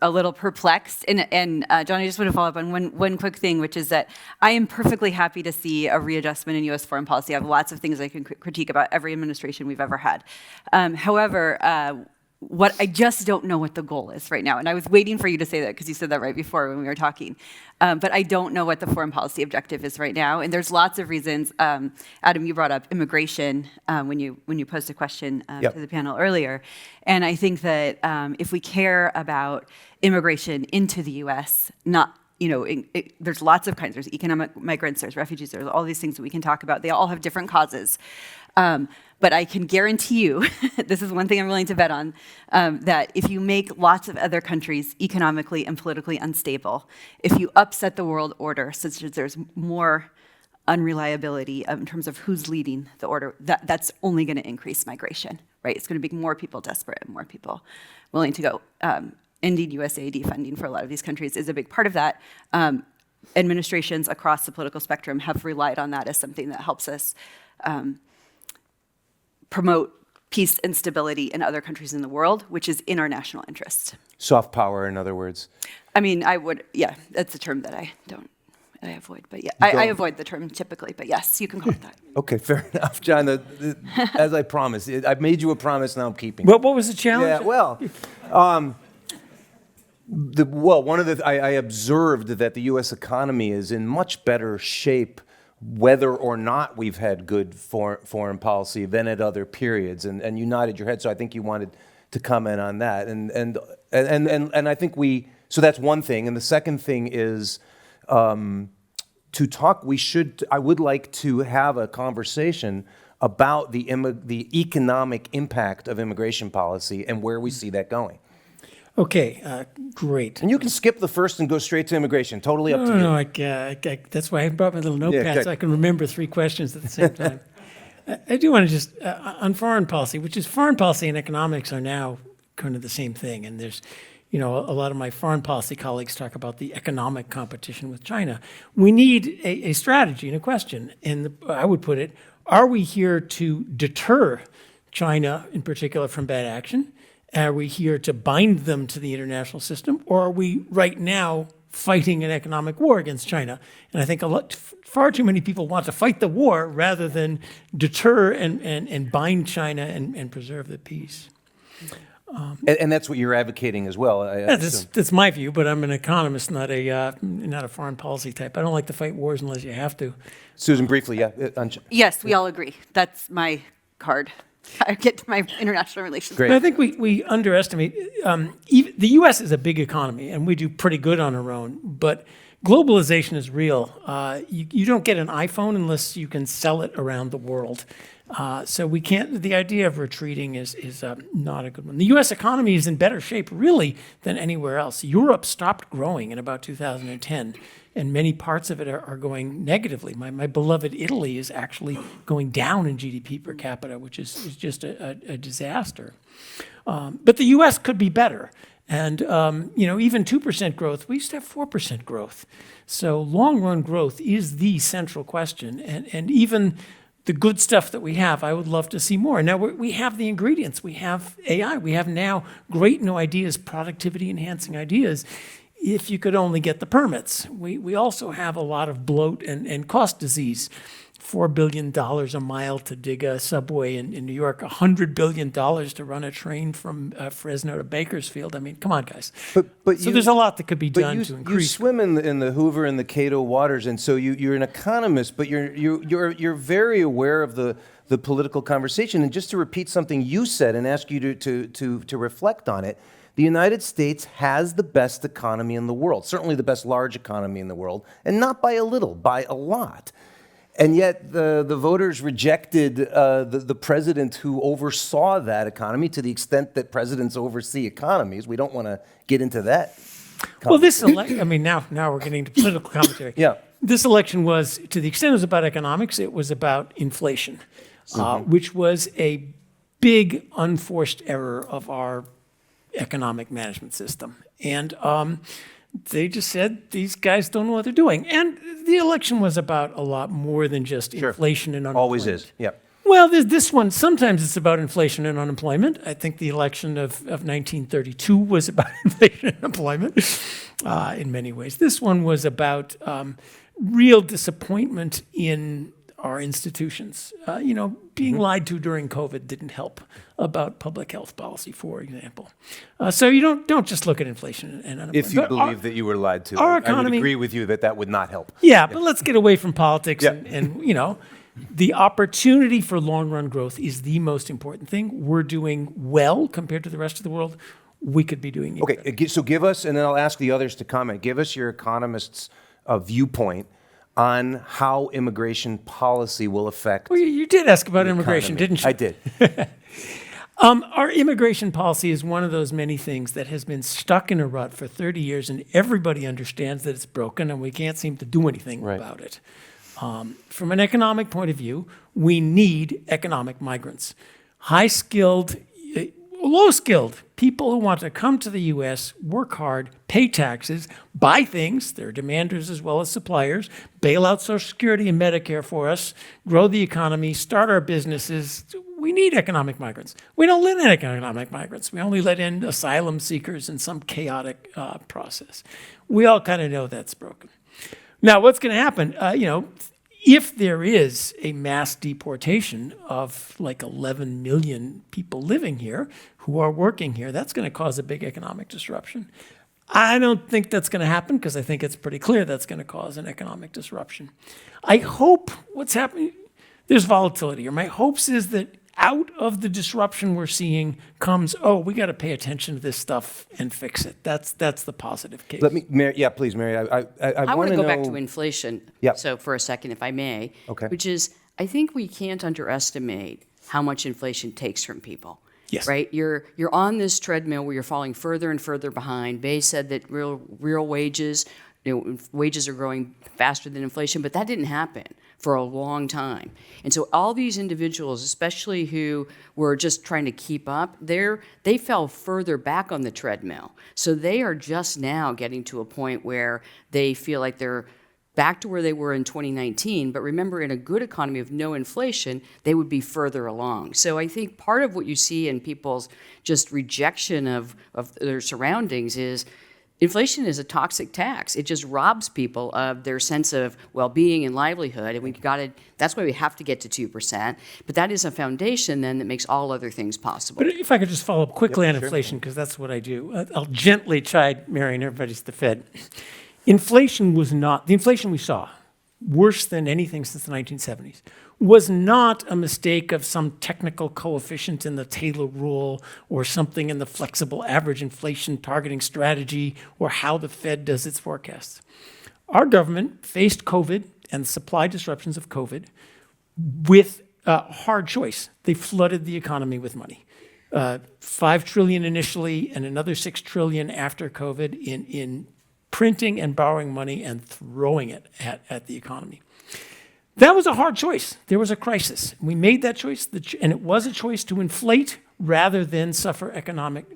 a little perplexed. And John, I just want to follow up on one quick thing, which is that I am perfectly happy to see a readjustment in U.S. foreign policy. I have lots of things I can critique about every administration we've ever had. However, what I just don't know what the goal is right now. And I was waiting for you to say that because you said that right before when we were talking. But I don't know what the foreign policy objective is right now. And there's lots of reasons. Adam, you brought up immigration when you posed a question Yep. to the panel earlier. And I think that if we care about immigration into the U.S., there's lots of kinds. There's economic migrants, there's refugees, there's all these things that we can talk about. They all have different causes. But I can guarantee you, this is one thing I'm willing to bet on, that if you make lots of other countries economically and politically unstable, if you upset the world order such that there's more unreliability in terms of who's leading the order, that's only going to increase migration, right? It's going to make more people desperate and more people willing to go. Indeed, USAID funding for a lot of these countries is a big part of that. Administrations across the political spectrum have relied on that as something that helps us promote peace and stability in other countries in the world, which is in our national interest. Soft power, in other words. I mean, that's a term that I avoid, but yeah, I avoid the term typically, but yes, you can call it that. Okay, fair enough, John. As I promised, I've made you a promise, now I'm keeping it. What was the challenge? Yeah, well, I observed that the U.S. economy is in much better shape whether or not we've had good foreign policy than at other periods. And you nodded your head, so I think you wanted to comment on that. And I think so that's one thing. And the second thing is to talk, I would like to have a conversation about the economic impact of immigration policy and where we see that going. Okay, great. And you can skip the first and go straight to immigration. Totally up to you. No, that's why I brought my little notepad good. so I can remember 3 questions at the same time. I do want to just, on foreign policy, which is foreign policy and economics are now kind of the same thing. And there's, a lot of my foreign policy colleagues talk about the economic competition with China. We need a strategy and a question. And I would put it, are we here to deter China in particular from bad action? Are we here to bind them to the international system, or are we right now fighting an economic war against China? And I think far too many people want to fight the war rather than deter and bind China and preserve the peace. And that's what you're advocating as well. That's my view, but I'm an economist, not a foreign policy type. I don't like to fight wars unless you have to. Susan, briefly, yeah. Yes, we all agree. That's my card. I get to my international relations. Great. But I think we underestimate, even, the U.S. is a big economy, and we do pretty good on our own, but globalization is real. You don't get an iPhone unless you can sell it around the world. So we can't, the idea of retreating is not a good one. The U.S. economy is in better shape, really, than anywhere else. Europe stopped growing in about 2010, and many parts of it are going negatively. My beloved Italy is actually going down in GDP per capita, which is just a disaster. But the U.S. could be better. And, even 2% growth, we used to have 4% growth. So long-run growth is the central question. And even the good stuff that we have, I would love to see more. Now, we have the ingredients. We have AI. We have now great new ideas, productivity-enhancing ideas, if you could only get the permits. We also have a lot of bloat and cost disease. $4 billion a mile to dig a subway in New York, $100 billion to run a train from Fresno to Bakersfield. I mean, come on, guys. But so there's a lot that could be done to you increase. swim in the Hoover and the Cato waters, and so you're an economist, but you're very aware of the political conversation. And just to repeat something you said and ask you to reflect on it, the United States has the best economy in the world, certainly the best large economy in the world, and not by a little, by a lot. And yet the voters rejected the president who oversaw that economy to the extent that presidents oversee economies. We don't want to get into that. Well, this election, I mean, now we're getting to political commentary. Yeah. This election was, to the extent it was about economics, it was about inflation, which was a big unforced error of our economic management system. And they just said, these guys don't know what they're doing. And the election was about a lot more than just inflation and unemployment. Always is, yeah. Well, there's this one, sometimes it's about inflation and unemployment. I think the election of 1932 was about inflation and unemployment in many ways. This one was about real disappointment in our institutions. Being lied to during COVID didn't help about public health policy, for example. So you don't just look at inflation and unemployment. If you believe that you were lied to, our I would economy- agree with you that would not help. Yeah, but let's get away from politics Yeah. and the opportunity for long-run growth is the most important thing. We're doing well compared to the rest of the world. We could be doing even better. Okay, so give us, and then I'll ask the others to comment, give us your economist's viewpoint on how immigration policy will affect Well, you did ask about immigration, economy. didn't you? I did. Our immigration policy is one of those many things that has been stuck in a rut for 30 years, and everybody understands that it's broken, and we can't seem to do anything about it. From an economic point of view, we need economic migrants. High-skilled, low-skilled people who want to come to the U.S., work hard, pay taxes, buy things, they're demanders as well as suppliers, bail out Social Security and Medicare for us, grow the economy, start our businesses. We need economic migrants. We don't let in economic migrants. We only let in asylum seekers in some chaotic process. We all kind of know that's broken. Now, what's going to happen? If there is a mass deportation of like 11 million people living here who are working here, that's going to cause a big economic disruption. I don't think that's going to happen because I think it's pretty clear that's going to cause an economic disruption. I hope what's happening, there's volatility here. My hopes is that out of the disruption we're seeing comes, we got to pay attention to this stuff and fix it. That's the positive case. Let me, Mary, yeah, please, Mary. I I want want to to know. go back to inflation. Yeah. So for a second, if I may. Okay. Which is, I think we can't underestimate how much inflation takes from people. Yes. Right? You're on this treadmill where you're falling further and further behind. Bay said that real wages, wages are growing faster than inflation, but that didn't happen for a long time. And so all these individuals, especially who were just trying to keep up, they fell further back on the treadmill. So they are just now getting to a point where they feel like they're back to where they were in 2019. But remember, in a good economy with no inflation, they would be further along. So I think part of what you see in people's just rejection of their surroundings is inflation is a toxic tax. It just robs people of their sense of well-being and livelihood, and that's why we have to get to 2%. But that is a foundation then that makes all other things possible. But if I could just follow up quickly on inflation, because that's what I do. I'll gently chide Mary and everybody's the Fed. Inflation was not, the inflation we saw, worse than anything since the 1970s, was not a mistake of some technical coefficient in the Taylor rule or something in the flexible average inflation targeting strategy or how the Fed does its forecasts. Our government faced COVID and the supply disruptions of COVID with a hard choice. They flooded the economy with money. $5 trillion initially and another $6 trillion after COVID in printing and borrowing money and throwing it at the economy. That was a hard choice. There was a crisis. We made that choice, and it was a choice to inflate rather than suffer economic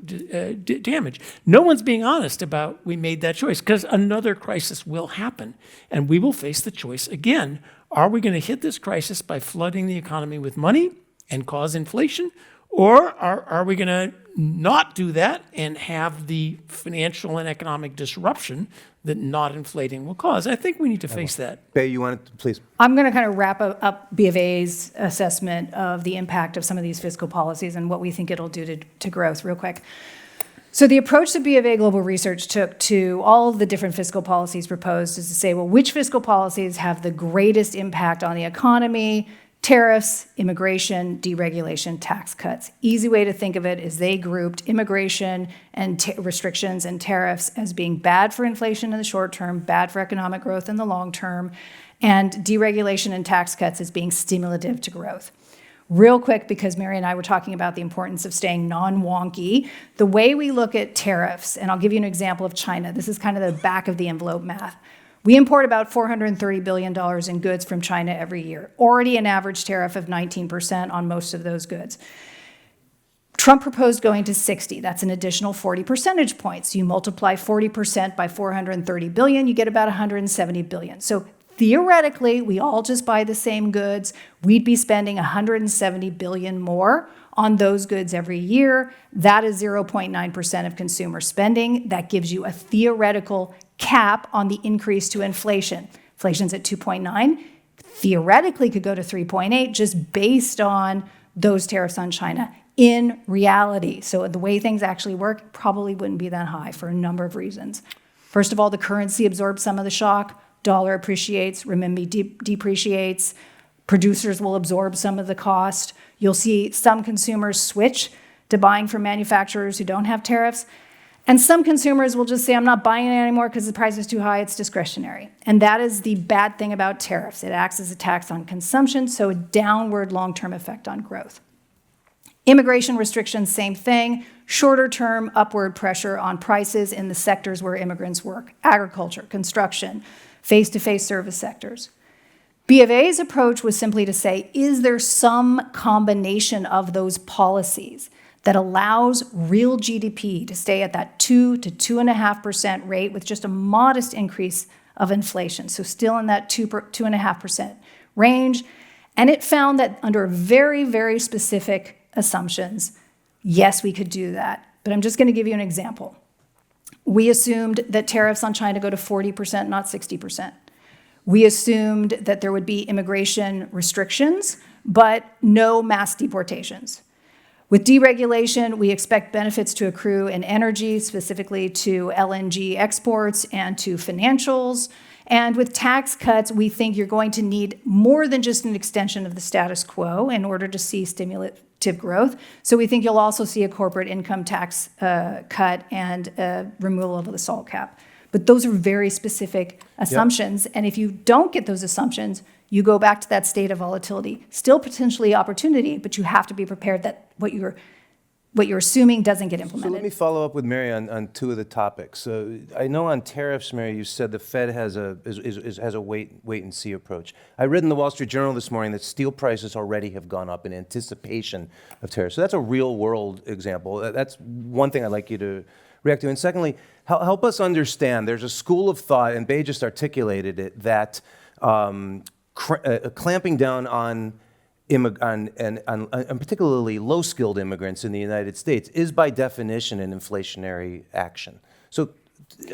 damage. No one's being honest about we made that choice because another crisis will happen, and we will face the choice again. Are we going to hit this crisis by flooding the economy with money and cause inflation, or are we going to not do that and have the financial and economic disruption that not inflating will cause? I think we need to face that. Bae, you want to, please? I'm going to kind of wrap up B of A's assessment of the impact of some of these fiscal policies and what we think it'll do to growth real quick. So the approach that B of A Global Research took to all of the different fiscal policies proposed is to say, well, which fiscal policies have the greatest impact on the economy? Tariffs, immigration, deregulation, tax cuts. Easy way to think of it is they grouped immigration and restrictions and tariffs as being bad for inflation in the short term, bad for economic growth in the long term, and deregulation and tax cuts as being stimulative to growth. Real quick, because Mary and I were talking about the importance of staying non-wonky, the way we look at tariffs, and I'll give you an example of China. This is kind of the back of the envelope math. We import about $430 billion in goods from China every year, already an average tariff of 19% on most of those goods. Trump proposed going to 60. That's an additional 40 percentage points. You multiply 40% by 430 billion, you get about 170 billion. So theoretically, we all just buy the same goods. We'd be spending 170 billion more on those goods every year. That is 0.9% of consumer spending. That gives you a theoretical cap on the increase to inflation. Inflation's at 2.9, theoretically could go to 3.8 just based on those tariffs on China. In reality, so the way things actually work probably wouldn't be that high for a number of reasons. First of all, the currency absorbs some of the shock. Dollar appreciates, renminbi depreciates. Producers will absorb some of the cost. You'll see some consumers switch to buying from manufacturers who don't have tariffs. And some consumers will just say, I'm not buying it anymore because the price is too high, it's discretionary. And that is the bad thing about tariffs. It acts as a tax on consumption, so a downward long-term effect on growth. Immigration restrictions, same thing. Shorter-term upward pressure on prices in the sectors where immigrants work, agriculture, construction, face-to-face service sectors. B of A's approach was simply to say, is there some combination of those policies that allows real GDP to stay at that 2 to 2.5% rate with just a modest increase of inflation, so still in that 2.5% range. And it found that under very, very specific assumptions, yes, we could do that. But I'm just going to give you an example. We assumed that tariffs on China go to 40%, not 60%. We assumed that there would be immigration restrictions, but no mass deportations. With deregulation, we expect benefits to accrue in energy, specifically to LNG exports and to financials. And with tax cuts, we think you're going to need more than just an extension of the status quo in order to see stimulative growth. So we think you'll also see a corporate income tax cut and removal of the SALT cap. But those are very specific assumptions. Yep. And if you don't get those assumptions, you go back to that state of volatility. Still potentially opportunity, but you have to be prepared that what you're what you're assuming doesn't get So let me implemented. follow up with Mary on two of the topics. So I know on tariffs, Mary, you said the Fed has a wait and see approach. I read in the Wall Street Journal this morning that steel prices already have gone up in anticipation of tariffs. So that's a real world example. That's one thing I'd like you to react to. And secondly, help us understand. There's a school of thought, and Bay just articulated it, that clamping down on particularly low-skilled immigrants in the United States is by definition an inflationary action. So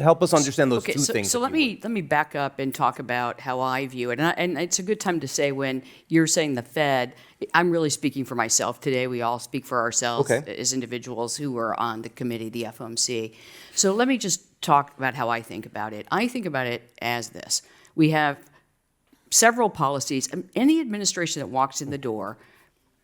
help us understand those Okay, two things. so if let you would. me back up and talk about how I view it. And it's a good time to say when you're saying the Fed, I'm really speaking for myself today. We all speak for ourselves Okay. as individuals who are on the committee, the FOMC. So let me just talk about how I think about it. I think about it as this. We have several policies. Any administration that walks in the door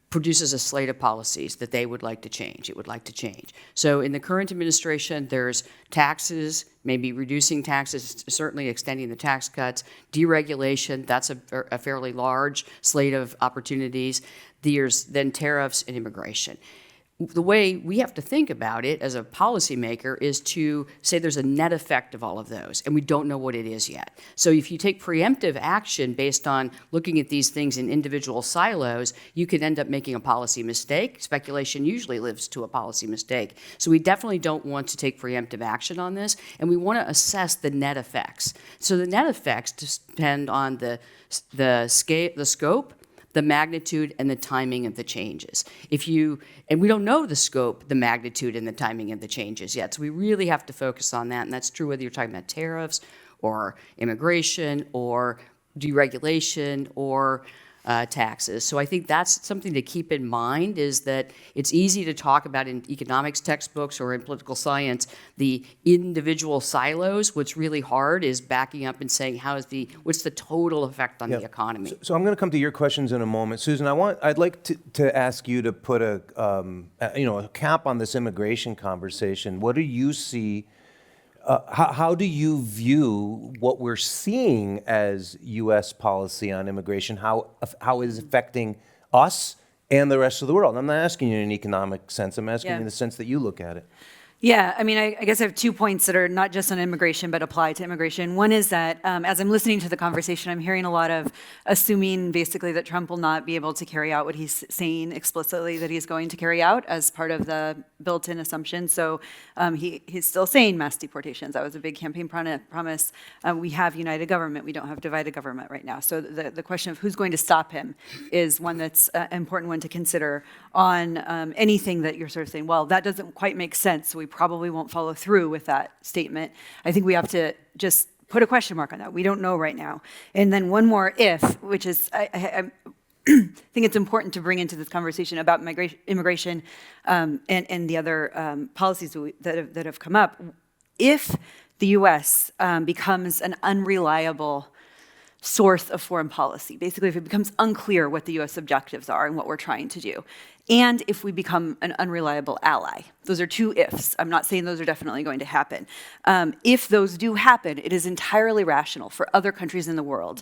produces a slate of policies that they would like to change, it would like to change. So in the current administration, there's taxes, maybe reducing taxes, certainly extending the tax cuts, deregulation, that's a fairly large slate of opportunities. There's then tariffs and immigration. The way we have to think about it as a policymaker is to say there's a net effect of all of those, and we don't know what it is yet. So if you take preemptive action based on looking at these things in individual silos, you could end up making a policy mistake. Speculation usually lives to a policy mistake. So we definitely don't want to take preemptive action on this, and we want to assess the net effects. So the net effects depend on the scale, the scope, the magnitude, and the timing of the changes. And we don't know the scope, the magnitude, and the timing of the changes yet. So we really have to focus on that, and that's true whether you're talking about tariffs or immigration or deregulation or taxes. So I think that's something to keep in mind, is that it's easy to talk about in economics textbooks or in political science the individual silos. What's really hard is backing up and saying what's the total effect on the economy. So I'm going to come to your questions in a moment, Susan. I'd like to ask you to put a cap on this immigration conversation. What do you see? How do you view what we're seeing as U.S. policy on immigration? How it is affecting us and the rest of the world? And I'm not asking you in an economic sense. I'm asking you in the sense that you look at it. Yeah, I mean, I guess I have 2 points that are not just on immigration, but apply to immigration. One is that as I'm listening to the conversation, I'm hearing a lot of assuming basically that Trump will not be able to carry out what he's saying explicitly that he's going to carry out as part of the built-in assumption. So he's still saying mass deportations. That was a big campaign promise. We have united government. We don't have divided government right now. So the question of who's going to stop him is one that's an important one to consider on anything that you're sort of saying, well, that doesn't quite make sense. So we probably won't follow through with that statement. I think we have to just put a question mark on that. We don't know right now. And then one more if, which is, I think it's important to bring into this conversation about immigration and the other policies that have come up. If the U.S. becomes an unreliable source of foreign policy, basically if it becomes unclear what the U.S. objectives are and what we're trying to do, and if we become an unreliable ally. Those are two ifs. I'm not saying those are definitely going to happen. If those do happen, it is entirely rational for other countries in the world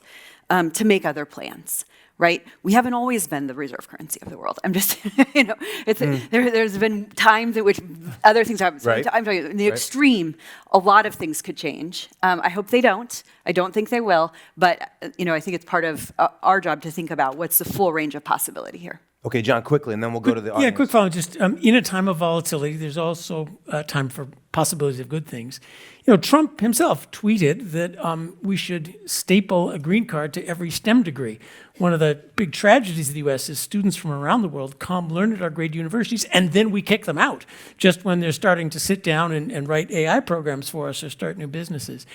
to make other plans, right? We haven't always been the reserve currency of the world. I'm just, there's been times in which other things happen. So Right. I'm telling you, in the extreme, a lot of things could change. I hope they don't. I don't think they will. But, I think it's part of our job to think about what's the full range of possibility here. Okay, John, quickly, and then we'll go to the Yeah, audience. quick follow. Just in a time of volatility, there's also time for possibilities of good things. Trump himself tweeted that we should staple a green card to every STEM degree. One of the big tragedies of the U.S. is students from around the world come, learn at our great universities, and then we kick them out just when they're starting to sit down and write AI programs for us or start new businesses.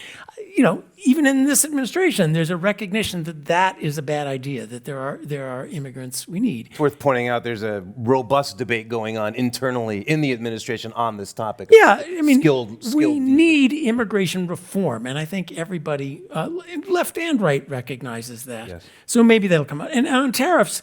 Even in this administration, there's a recognition that that is a bad idea, that there are immigrants we need. It's worth pointing out there's a robust debate going on internally in the administration on this topic. Yeah, I mean, skilled we need immigration reform, and I think everybody, left and right, recognizes that. Yes. So maybe that'll come out. And on tariffs,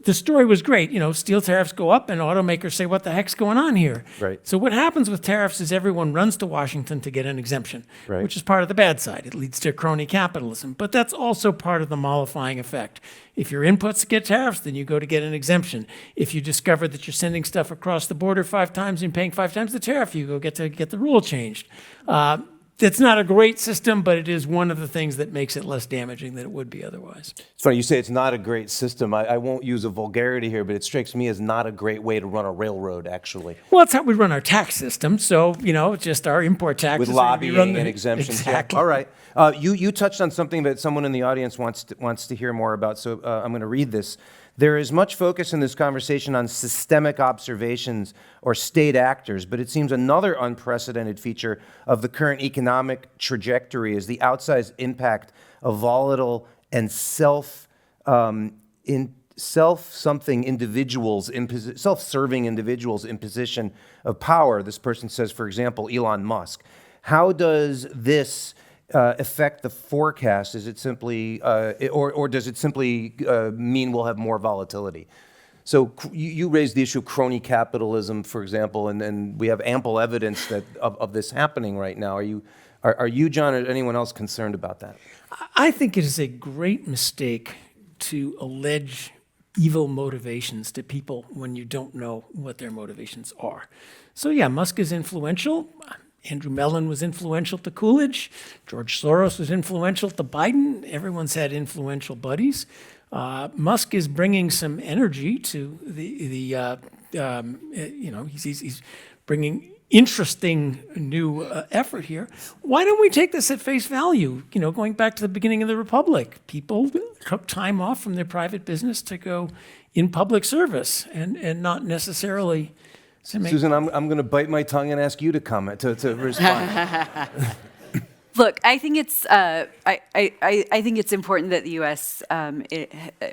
the story was great. Steel tariffs go up and automakers say, what the heck's going on here? Right. So what happens with tariffs is everyone runs to Washington to get an exemption, Right. which is part of the bad side. It leads to crony capitalism. But that's also part of the mollifying effect. If your inputs get tariffs, then you go to get an exemption. If you discover that you're sending stuff across the border 5 times and paying 5 times the tariff, you go get the rule changed. It's not a great system, but it is one of the things that makes it less damaging than it would be otherwise. It's funny, you say it's not a great system. I won't use a vulgarity here, but it strikes me as not a great way to run a railroad, actually. Well, that's how we run our tax system. So, just our import taxes. With are gonna be run lobbying and exemptions. Yeah. Exactly. All right. You touched on something that someone in the audience wants to hear more about, so I'm going to read this. There is much focus in this conversation on systemic observations or state actors, but it seems another unprecedented feature of the current economic trajectory is the outsized impact of volatile and self-serving individuals in position of power. This person says, for example, Elon Musk. How does this affect the forecast? Is it simply, or does it simply mean we'll have more volatility? So you raised the issue of crony capitalism, for example, and we have ample evidence of this happening right now. Are you, John, or anyone else concerned about that? I think it is a great mistake to allege evil motivations to people when you don't know what their motivations are. So yeah, Musk is influential. Andrew Mellon was influential to Coolidge. George Soros was influential to Biden. Everyone's had influential buddies. Musk is bringing some energy to he's bringing interesting new effort here. Why don't we take this at face value? Going back to the beginning of the Republic, people took time off from their private business to go in public service and not necessarily. Susan, I'm going to bite my tongue and ask you to comment, to respond. Look, I think it's I think it's important that the U.S.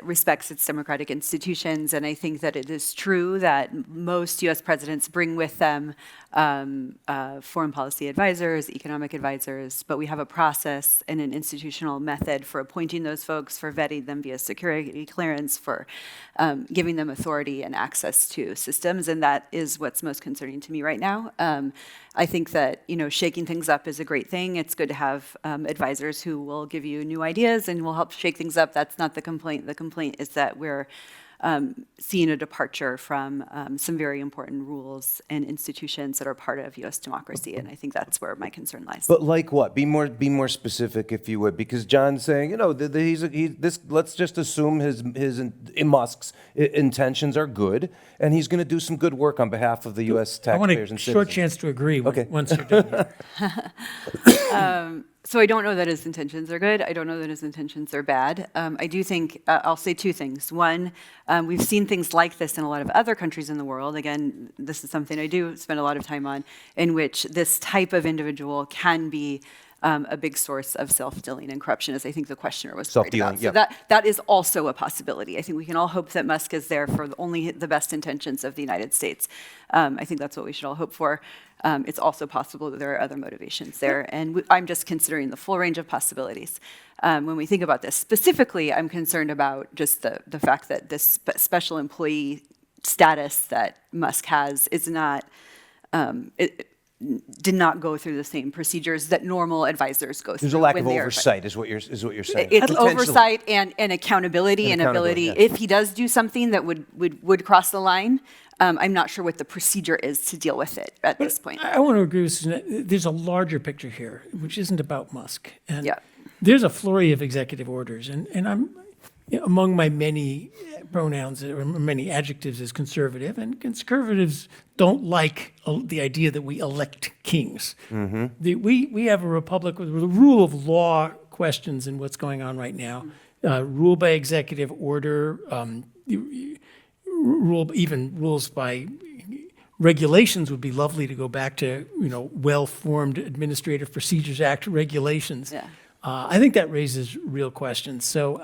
Respects its democratic institutions, and I think that it is true that most U.S. presidents bring with them foreign policy advisors, economic advisors, but we have a process and an institutional method for appointing those folks, for vetting them via security clearance, for giving them authority and access to systems, and that is what's most concerning to me right now. I think that shaking things up is a great thing. It's good to have advisors who will give you new ideas and will help shake things up. That's not the complaint. The complaint is that we're seeing a departure from some very important rules and institutions that are part of U.S. democracy, and I think that's where my concern lies. But like what? Be more specific, if you would, because John's saying, let's just assume Musk's intentions are good, and he's going to do some good work on behalf of the U.S. I want taxpayers a and short citizens. chance to agree Okay. once you're done here. So I don't know that his intentions are good. I don't know that his intentions are bad. I do think, I'll say 2 things. One, we've seen things like this in a lot of other countries in the world. Again, this is something I do spend a lot of time on, in which this type of individual can be a big source of self-dealing and corruption, as I think the questioner was worried about. Self-dealing, So that is also a possibility. I think we can all hope that Musk is there for only the best intentions of the United States. I think that's what we should all hope for. It's also possible that there are other motivations there, and I'm just considering the full range of possibilities. When we think about this specifically, I'm concerned about just the fact that this special employee status that Musk has is not, did not go through the same procedures that normal advisors go through. There's a lack when of they are- oversight, is what you're saying. It's Potentially. oversight and accountability and ability. accountability, If he does do something that would cross the line, I'm not sure what the procedure is to deal with it at this point. I want to agree with Susan. There's a larger picture here, which isn't about Musk. And Yeah. there's a flurry of executive orders, and I'm among my many pronouns or many adjectives is conservative, and conservatives don't like the idea that we elect kings. We have a republic with the rule of law questions in what's going on right now. Rule by executive order, rules by regulations would be lovely to go back to, well-formed Administrative Procedures Act regulations. Yeah. I think that raises real questions. So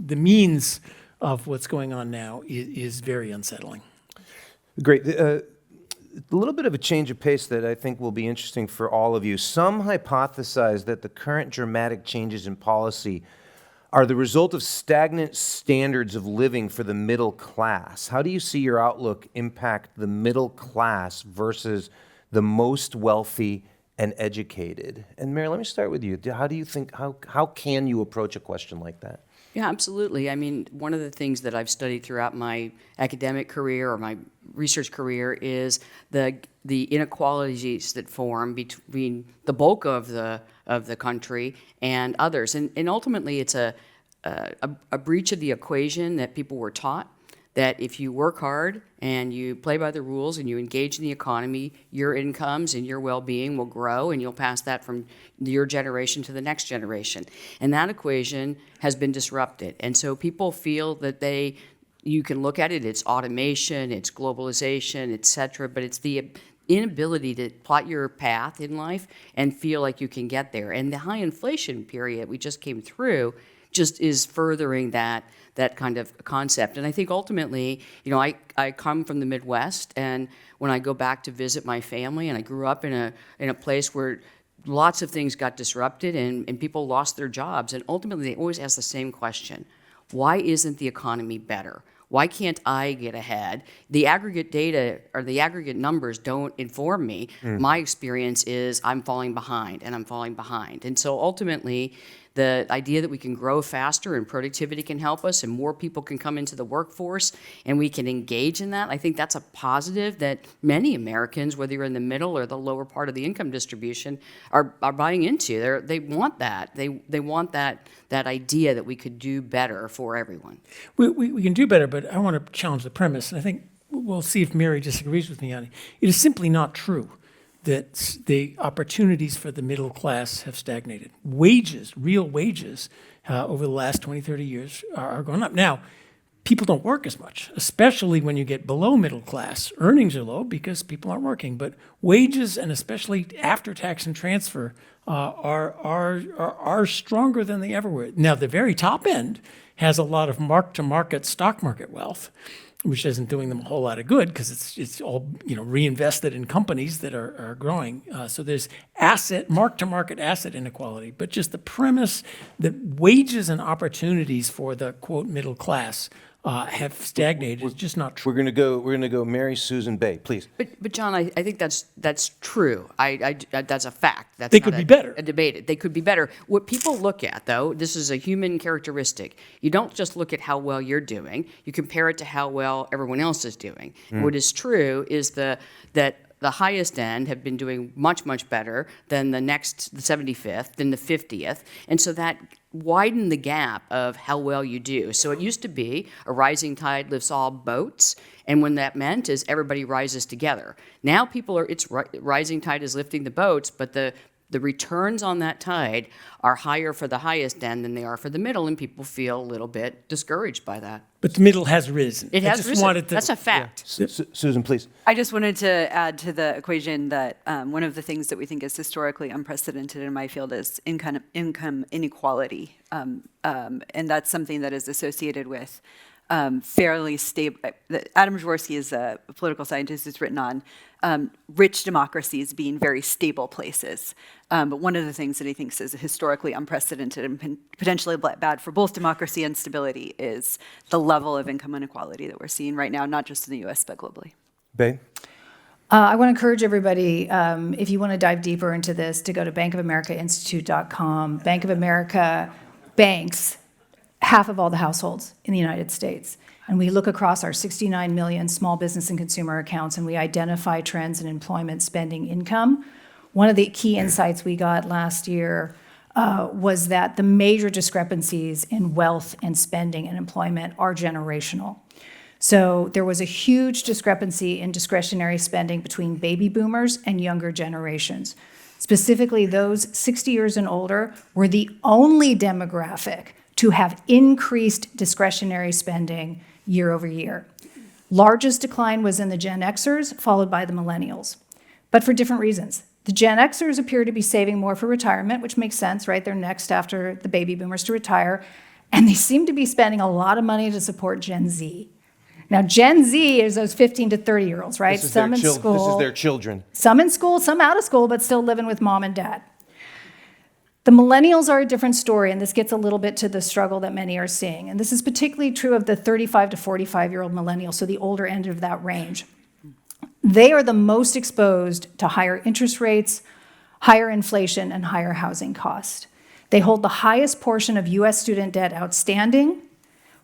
the means of what's going on now is very unsettling. Great. A little bit of a change of pace that I think will be interesting for all of you. Some hypothesize that the current dramatic changes in policy are the result of stagnant standards of living for the middle class. How do you see your outlook impact the middle class versus the most wealthy and educated? And Mary, let me start with you. How do you think, how can you approach a question like that? Yeah, absolutely. I mean, one of the things that I've studied throughout my academic career or my research career is the inequalities that form between the bulk of the country and others, and ultimately it's a breach of the equation that people were taught, that if you work hard and you play by the rules and you engage in the economy, your incomes and your well-being will grow, and you'll pass that from your generation to the next generation. And that equation has been disrupted. And so people feel that you can look at it, it's automation, it's globalization, et cetera, but it's the inability to plot your path in life and feel like you can get there. And the high inflation period we just came through just is furthering that kind of concept. And I think ultimately, you know, I come from the Midwest, and when I go back to visit my family, and I grew up in a place where lots of things got disrupted and people lost their jobs, and ultimately they always ask the same question: why isn't the economy better? Why can't I get ahead? The aggregate data or the aggregate numbers don't inform me. My experience is I'm falling behind, and I'm falling behind. And so ultimately, the idea that we can grow faster and productivity can help us and more people can come into the workforce and we can engage in that, I think that's a positive that many Americans, whether you're in the middle or the lower part of the income distribution, are buying into. They want that. They want that idea that we could do better for everyone. We can do better, but I want to challenge the premise, and I think we'll see if Mary disagrees with me on it. It is simply not true that the opportunities for the middle class have stagnated. Wages, real wages, over the last 20, 30 years are going up. Now, people don't work as much, especially when you get below middle class. Earnings are low because people aren't working, but wages, and especially after tax and transfer, are stronger than they ever were. Now, the very top end has a lot of mark-to-market stock market wealth, which isn't doing them a whole lot of good because it's all reinvested in companies that are growing. So there's mark-to-market asset inequality. But just the premise that wages and opportunities for the quote middle class have stagnated is just not true. We're gonna go Mary Susan Bay, please. But John, I think that's true. That's a fact. That's They not could be better. A debate. They could be better. What people look at, though, this is a human characteristic. You don't just look at how well you're doing. You compare it to how well everyone else is doing. What is true is that the highest end have been doing much, much better than the 75th, than the 50th. And so that widened the gap of how well you do. So it used to be a rising tide lifts all boats. And what that meant is everybody rises together. Now rising tide is lifting the boats, but the returns on that tide are higher for the highest end than they are for the middle, and people feel a little bit discouraged by that. But the middle has risen. It has risen. That's a fact. Susan, please. I just wanted to add to the equation that one of the things that we think is historically unprecedented in my field is income inequality. And that's something that is associated with fairly stable. Adam Jaworski is a political scientist who's written on rich democracies being very stable places. But one of the things that he thinks is historically unprecedented and potentially bad for both democracy and stability is the level of income inequality that we're seeing right now, not just in the US, but globally. Bay? I want to encourage everybody, if you want to dive deeper into this, to go to bankofamericainstitute.com. Bank of America banks half of all the households in the United States. And we look across our 69 million small business and consumer accounts, and we identify trends in employment, spending, income. One of the key insights we got last year was that the major discrepancies in wealth and spending and employment are generational. So there was a huge discrepancy in discretionary spending between baby boomers and younger generations. Specifically, those 60 years and older were the only demographic to have increased discretionary spending year over year. Largest decline was in the Gen Xers, followed by the millennials, but for different reasons. The Gen Xers appear to be saving more for retirement, which makes sense, right? They're next after the baby boomers to retire, and they seem to be spending a lot of money to support Gen Z. Now, Gen Z is those 15 to 30-year-olds, right? Some in school. This is their children. Some in school, some out of school, but still living with mom and dad. The millennials are a different story, and this gets a little bit to the struggle that many are seeing. And this is particularly true of the 35 to 45-year-old millennials, so the older end of that range. They are the most exposed to higher interest rates, higher inflation, and higher housing costs. They hold the highest portion of US student debt outstanding.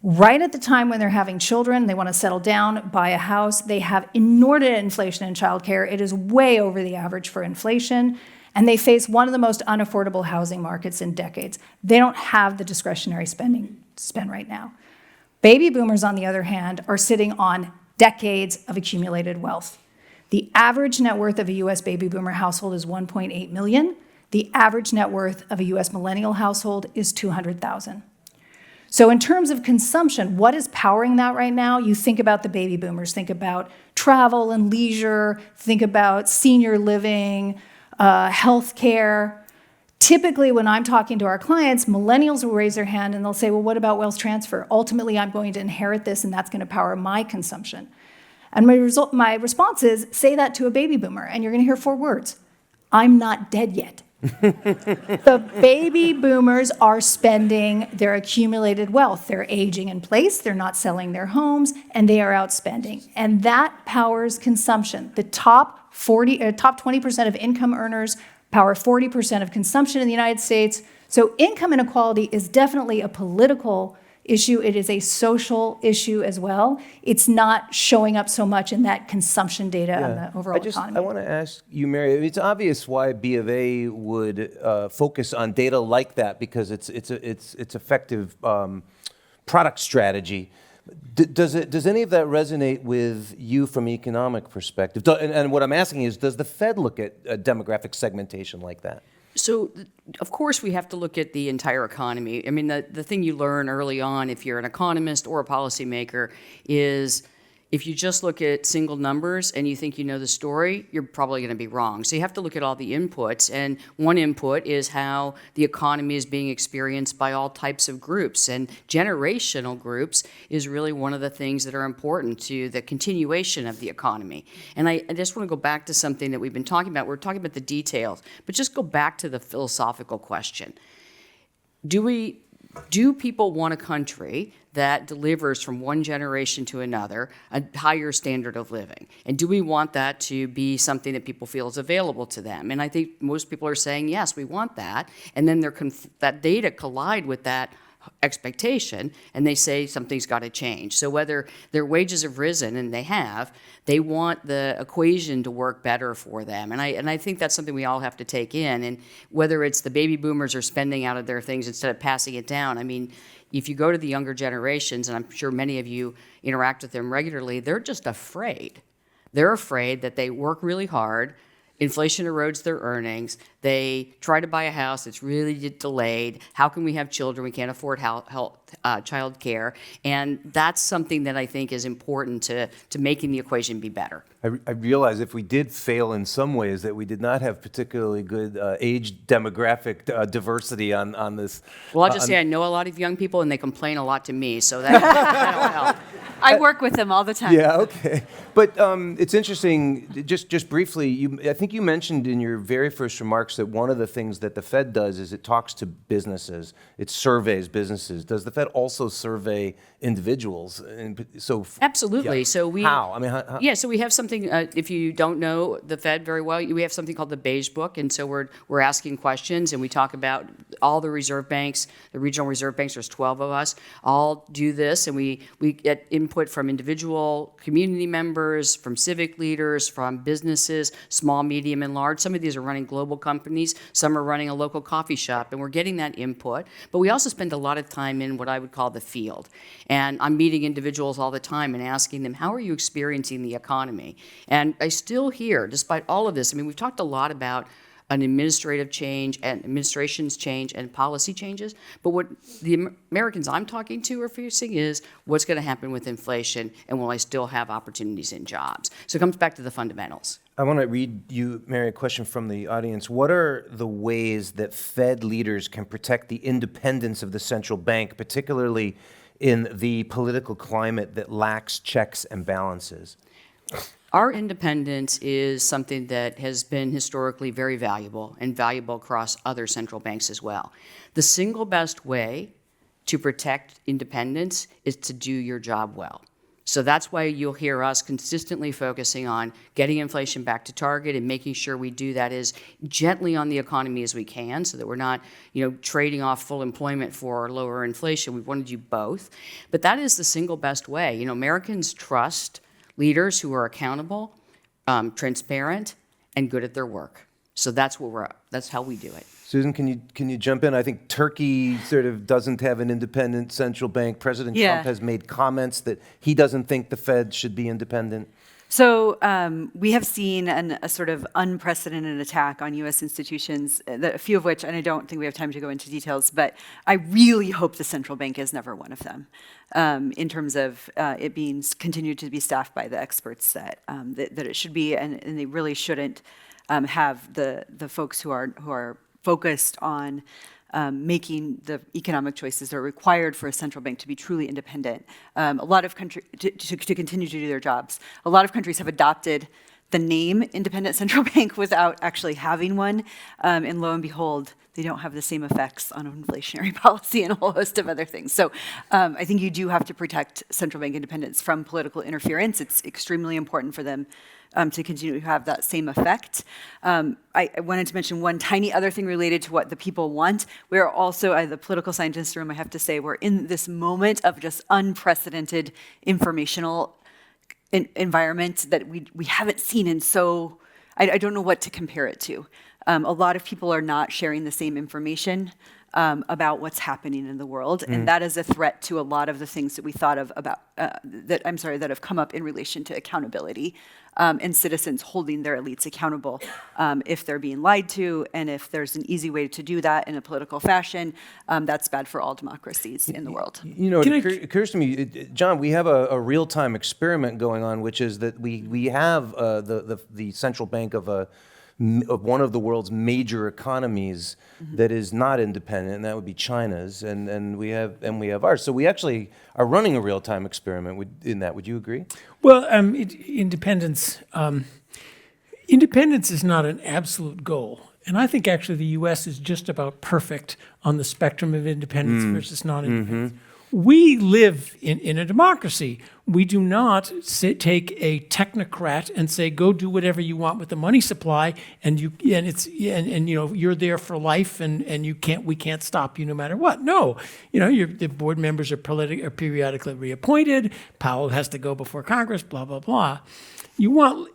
Right at the time when they're having children, they want to settle down, buy a house. They have inordinate inflation in childcare. It is way over the average for inflation. And they face one of the most unaffordable housing markets in decades. They don't have the discretionary spending to spend right now. Baby boomers, on the other hand, are sitting on decades of accumulated wealth. The average net worth of a US baby boomer household is 1.8 million. The average net worth of a US millennial household is 200,000. So in terms of consumption, what is powering that right now? You think about the baby boomers, think about travel and leisure, think about senior living, healthcare. Typically, when I'm talking to our clients, millennials will raise their hand and they'll say, well, what about wealth transfer? Ultimately, I'm going to inherit this and that's going to power my consumption. And my response is, say that to a baby boomer and you're going to hear 4 words. I'm not dead yet. The baby boomers are spending their accumulated wealth. They're aging in place, they're not selling their homes, and they are outspending. And that powers consumption. The top 20% of income earners power 40% of consumption in the United States. So income inequality is definitely a political issue. It is a social issue as well. It's not showing up so much in that consumption data and the overall economy. I want to ask you, Mary, it's obvious why B of A would focus on data like that because it's effective product strategy. Does any of that resonate with you from an economic perspective? And what I'm asking is, does the Fed look at demographic segmentation like that? So, of course, we have to look at the entire economy. I mean, the thing you learn early on, if you're an economist or a policymaker, is if you just look at single numbers and you think you know the story, you're probably going to be wrong. So you have to look at all the inputs. And one input is how the economy is being experienced by all types of groups. And generational groups is really one of the things that are important to the continuation of the economy. And I just want to go back to something that we've been talking about. We're talking about the details, but just go back to the philosophical question. Do people want a country that delivers from one generation to another a higher standard of living? And do we want that to be something that people feel is available to them? And I think most people are saying, yes, we want that. And then that data collide with that expectation, and they say something's got to change. So whether their wages have risen, and they want the equation to work better for them. And I think that's something we all have to take in. And whether it's the baby boomers are spending out of their things instead of passing it down, I mean, if you go to the younger generations, and I'm sure many of you interact with them regularly, they're just afraid. They're afraid that they work really hard, inflation erodes their earnings, they try to buy a house, it's really delayed. How can we have children? We can't afford child care. And that's something that I think is important to making the equation be better. I realize if we did fail in some ways that we did not have particularly good age demographic diversity on this. Well, I'll just say I know a lot of young people and they complain a lot to me, so that'll help. I work with them all the time. Yeah, okay. But it's interesting, just briefly, I think you mentioned in your very first remarks that one of the things that the Fed does is it talks to businesses, it surveys businesses. Does the Fed also survey individuals? And so Absolutely. Yeah. So How? I mean, how? Yeah, so we have something, if you don't know the Fed very well, we have something called the Beige Book, and so we're asking questions, and we talk about all the reserve banks, the regional reserve banks, there's 12 of us, all do this, and we get input from individual community members, from civic leaders, from businesses, small, medium, and large. Some of these are running global companies, some are running a local coffee shop, and we're getting that input. But we also spend a lot of time in what I would call the field. And I'm meeting individuals all the time and asking them, how are you experiencing the economy? And I still hear, despite all of this, I mean, we've talked a lot about an administrative change and administration's change and policy changes, but what the Americans I'm talking to are facing is what's going to happen with inflation, and will I still have opportunities in jobs? So it comes back to the fundamentals. I want to read you, Mary, a question from the audience. What are the ways that Fed leaders can protect the independence of the central bank, particularly in the political climate that lacks checks and balances? Our independence is something that has been historically very valuable and valuable across other central banks as well. The single best way to protect independence is to do your job well. So that's why you'll hear us consistently focusing on getting inflation back to target and making sure we do that as gently on the economy as we can, so that we're not, trading off full employment for lower inflation. We want to do both. But that is the single best way. Americans trust leaders who are accountable, transparent, and good at their work. So that's how we do it. Susan, can you jump in? I think Turkey sort of doesn't have an independent central bank. President Yeah. Trump has made comments that he doesn't think the Fed should be independent. So we have seen a sort of unprecedented attack on U.S. institutions, a few of which, and I don't think we have time to go into details, but I really hope the central bank is never one of them, in terms of it being continued to be staffed by the experts that it should be, and they really shouldn't have the folks who are focused on making the economic choices that are required for a central bank to be truly independent. A lot of countries, to continue to do their jobs, a lot of countries have adopted the name independent central bank without actually having one. And lo and behold, they don't have the same effects on inflationary policy and a whole host of other things. So I think you do have to protect central bank independence from political interference. It's extremely important for them to continue to have that same effect. I wanted to mention one tiny other thing related to what the people want. We're also, the political scientist room, I have to say, we're in this moment of just unprecedented informational environment that we haven't seen in so, I don't know what to compare it to. A lot of people are not sharing the same information about what's happening in the world, and that is a threat to a lot of the things that we thought of about that have come up in relation to accountability and citizens holding their elites accountable if they're being lied to, and if there's an easy way to do that in a political fashion, that's bad for all democracies in the world. It occurs to me, John, we have a real-time experiment going on, which is that we have the central bank of one of the world's major economies that is not independent, and that would be China's, and we have ours. So we actually are running a real-time experiment in that. Would you agree? Well, independence is not an absolute goal. And I think actually the U.S. is just about perfect on the spectrum of independence versus non-independence. We live in a democracy. We do not take a technocrat and say, go do whatever you want with the money supply, and you're there for life, and we can't stop you no matter what. No, the board members are periodically reappointed. Powell has to go before Congress. Blah blah blah. You want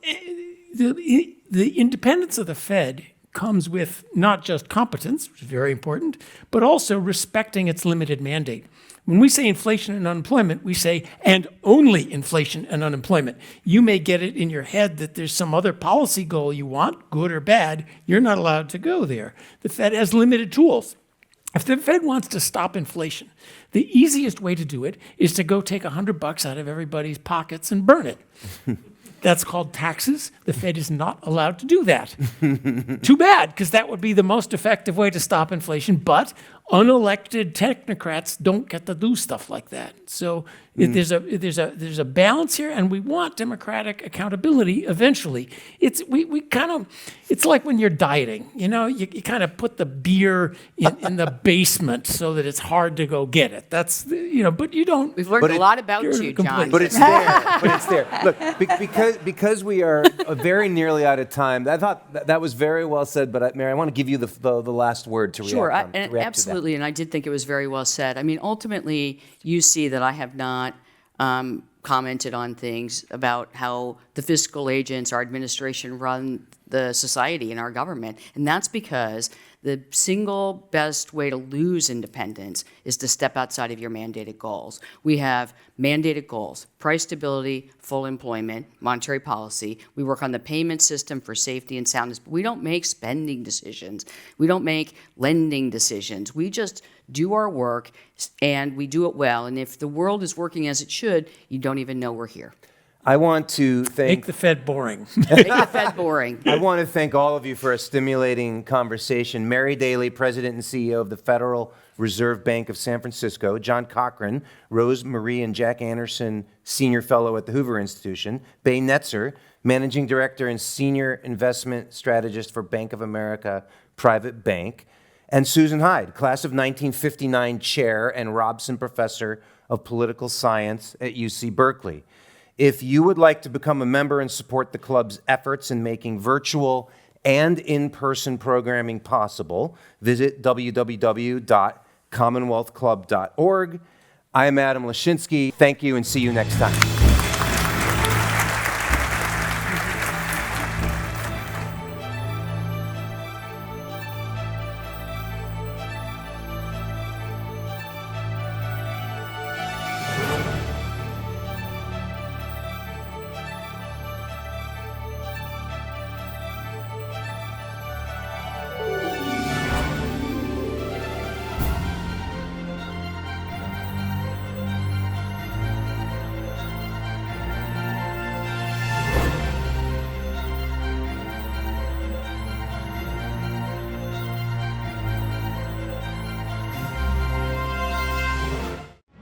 the independence of the Fed comes with not just competence, which is very important, but also respecting its limited mandate. When we say inflation and unemployment, we say, and only inflation and unemployment. You may get it in your head that there's some other policy goal you want, good or bad. You're not allowed to go there. The Fed has limited tools. If the Fed wants to stop inflation, the easiest way to do it is to go take $100 out of everybody's pockets and burn it. That's called taxes. The Fed is not allowed to do that. Too bad, because that would be the most effective way to stop inflation. But unelected technocrats don't get to do stuff like that. So there's a balance here, and we want democratic accountability eventually. It's like when you're dieting. You kind of put the beer in the basement so that it's hard to go get it. That's but you don't. We've learned a lot about you, John. But it's there. Look, because we are very nearly out of time. I thought that was very well said. But Mary, I want to give you the last word to react. Sure, to react absolutely, and I did think it was very well said. I mean, ultimately, you see that I have not commented on things about how the fiscal agents, our administration, run the society and our government, and that's because the single best way to lose independence is to step outside of your mandated goals. We have mandated goals: price stability, full employment, monetary policy. We work on the payment system for safety and soundness, but we don't make spending decisions. We don't make lending decisions. We just do our work, and we do it well. And if the world is working as it should, you don't even know we're here. I want to thank Make the Fed boring. Make the Fed boring. I want to thank all of you for a stimulating conversation. Mary Daly, President and CEO of the Federal Reserve Bank of San Francisco. John Cochran, Rose Marie and Jack Anderson Senior Fellow at the Hoover Institution. Bay Netzer, Managing Director and Senior Investment Strategist for Bank of America Private Bank, and Susan Hyde, Class of 1959 Chair and Robson Professor of Political Science at UC Berkeley. If you would like to become a member and support the club's efforts in making virtual and in-person programming possible, visit www.commonwealthclub.org. I am Adam Lashinsky. Thank you and see you next time.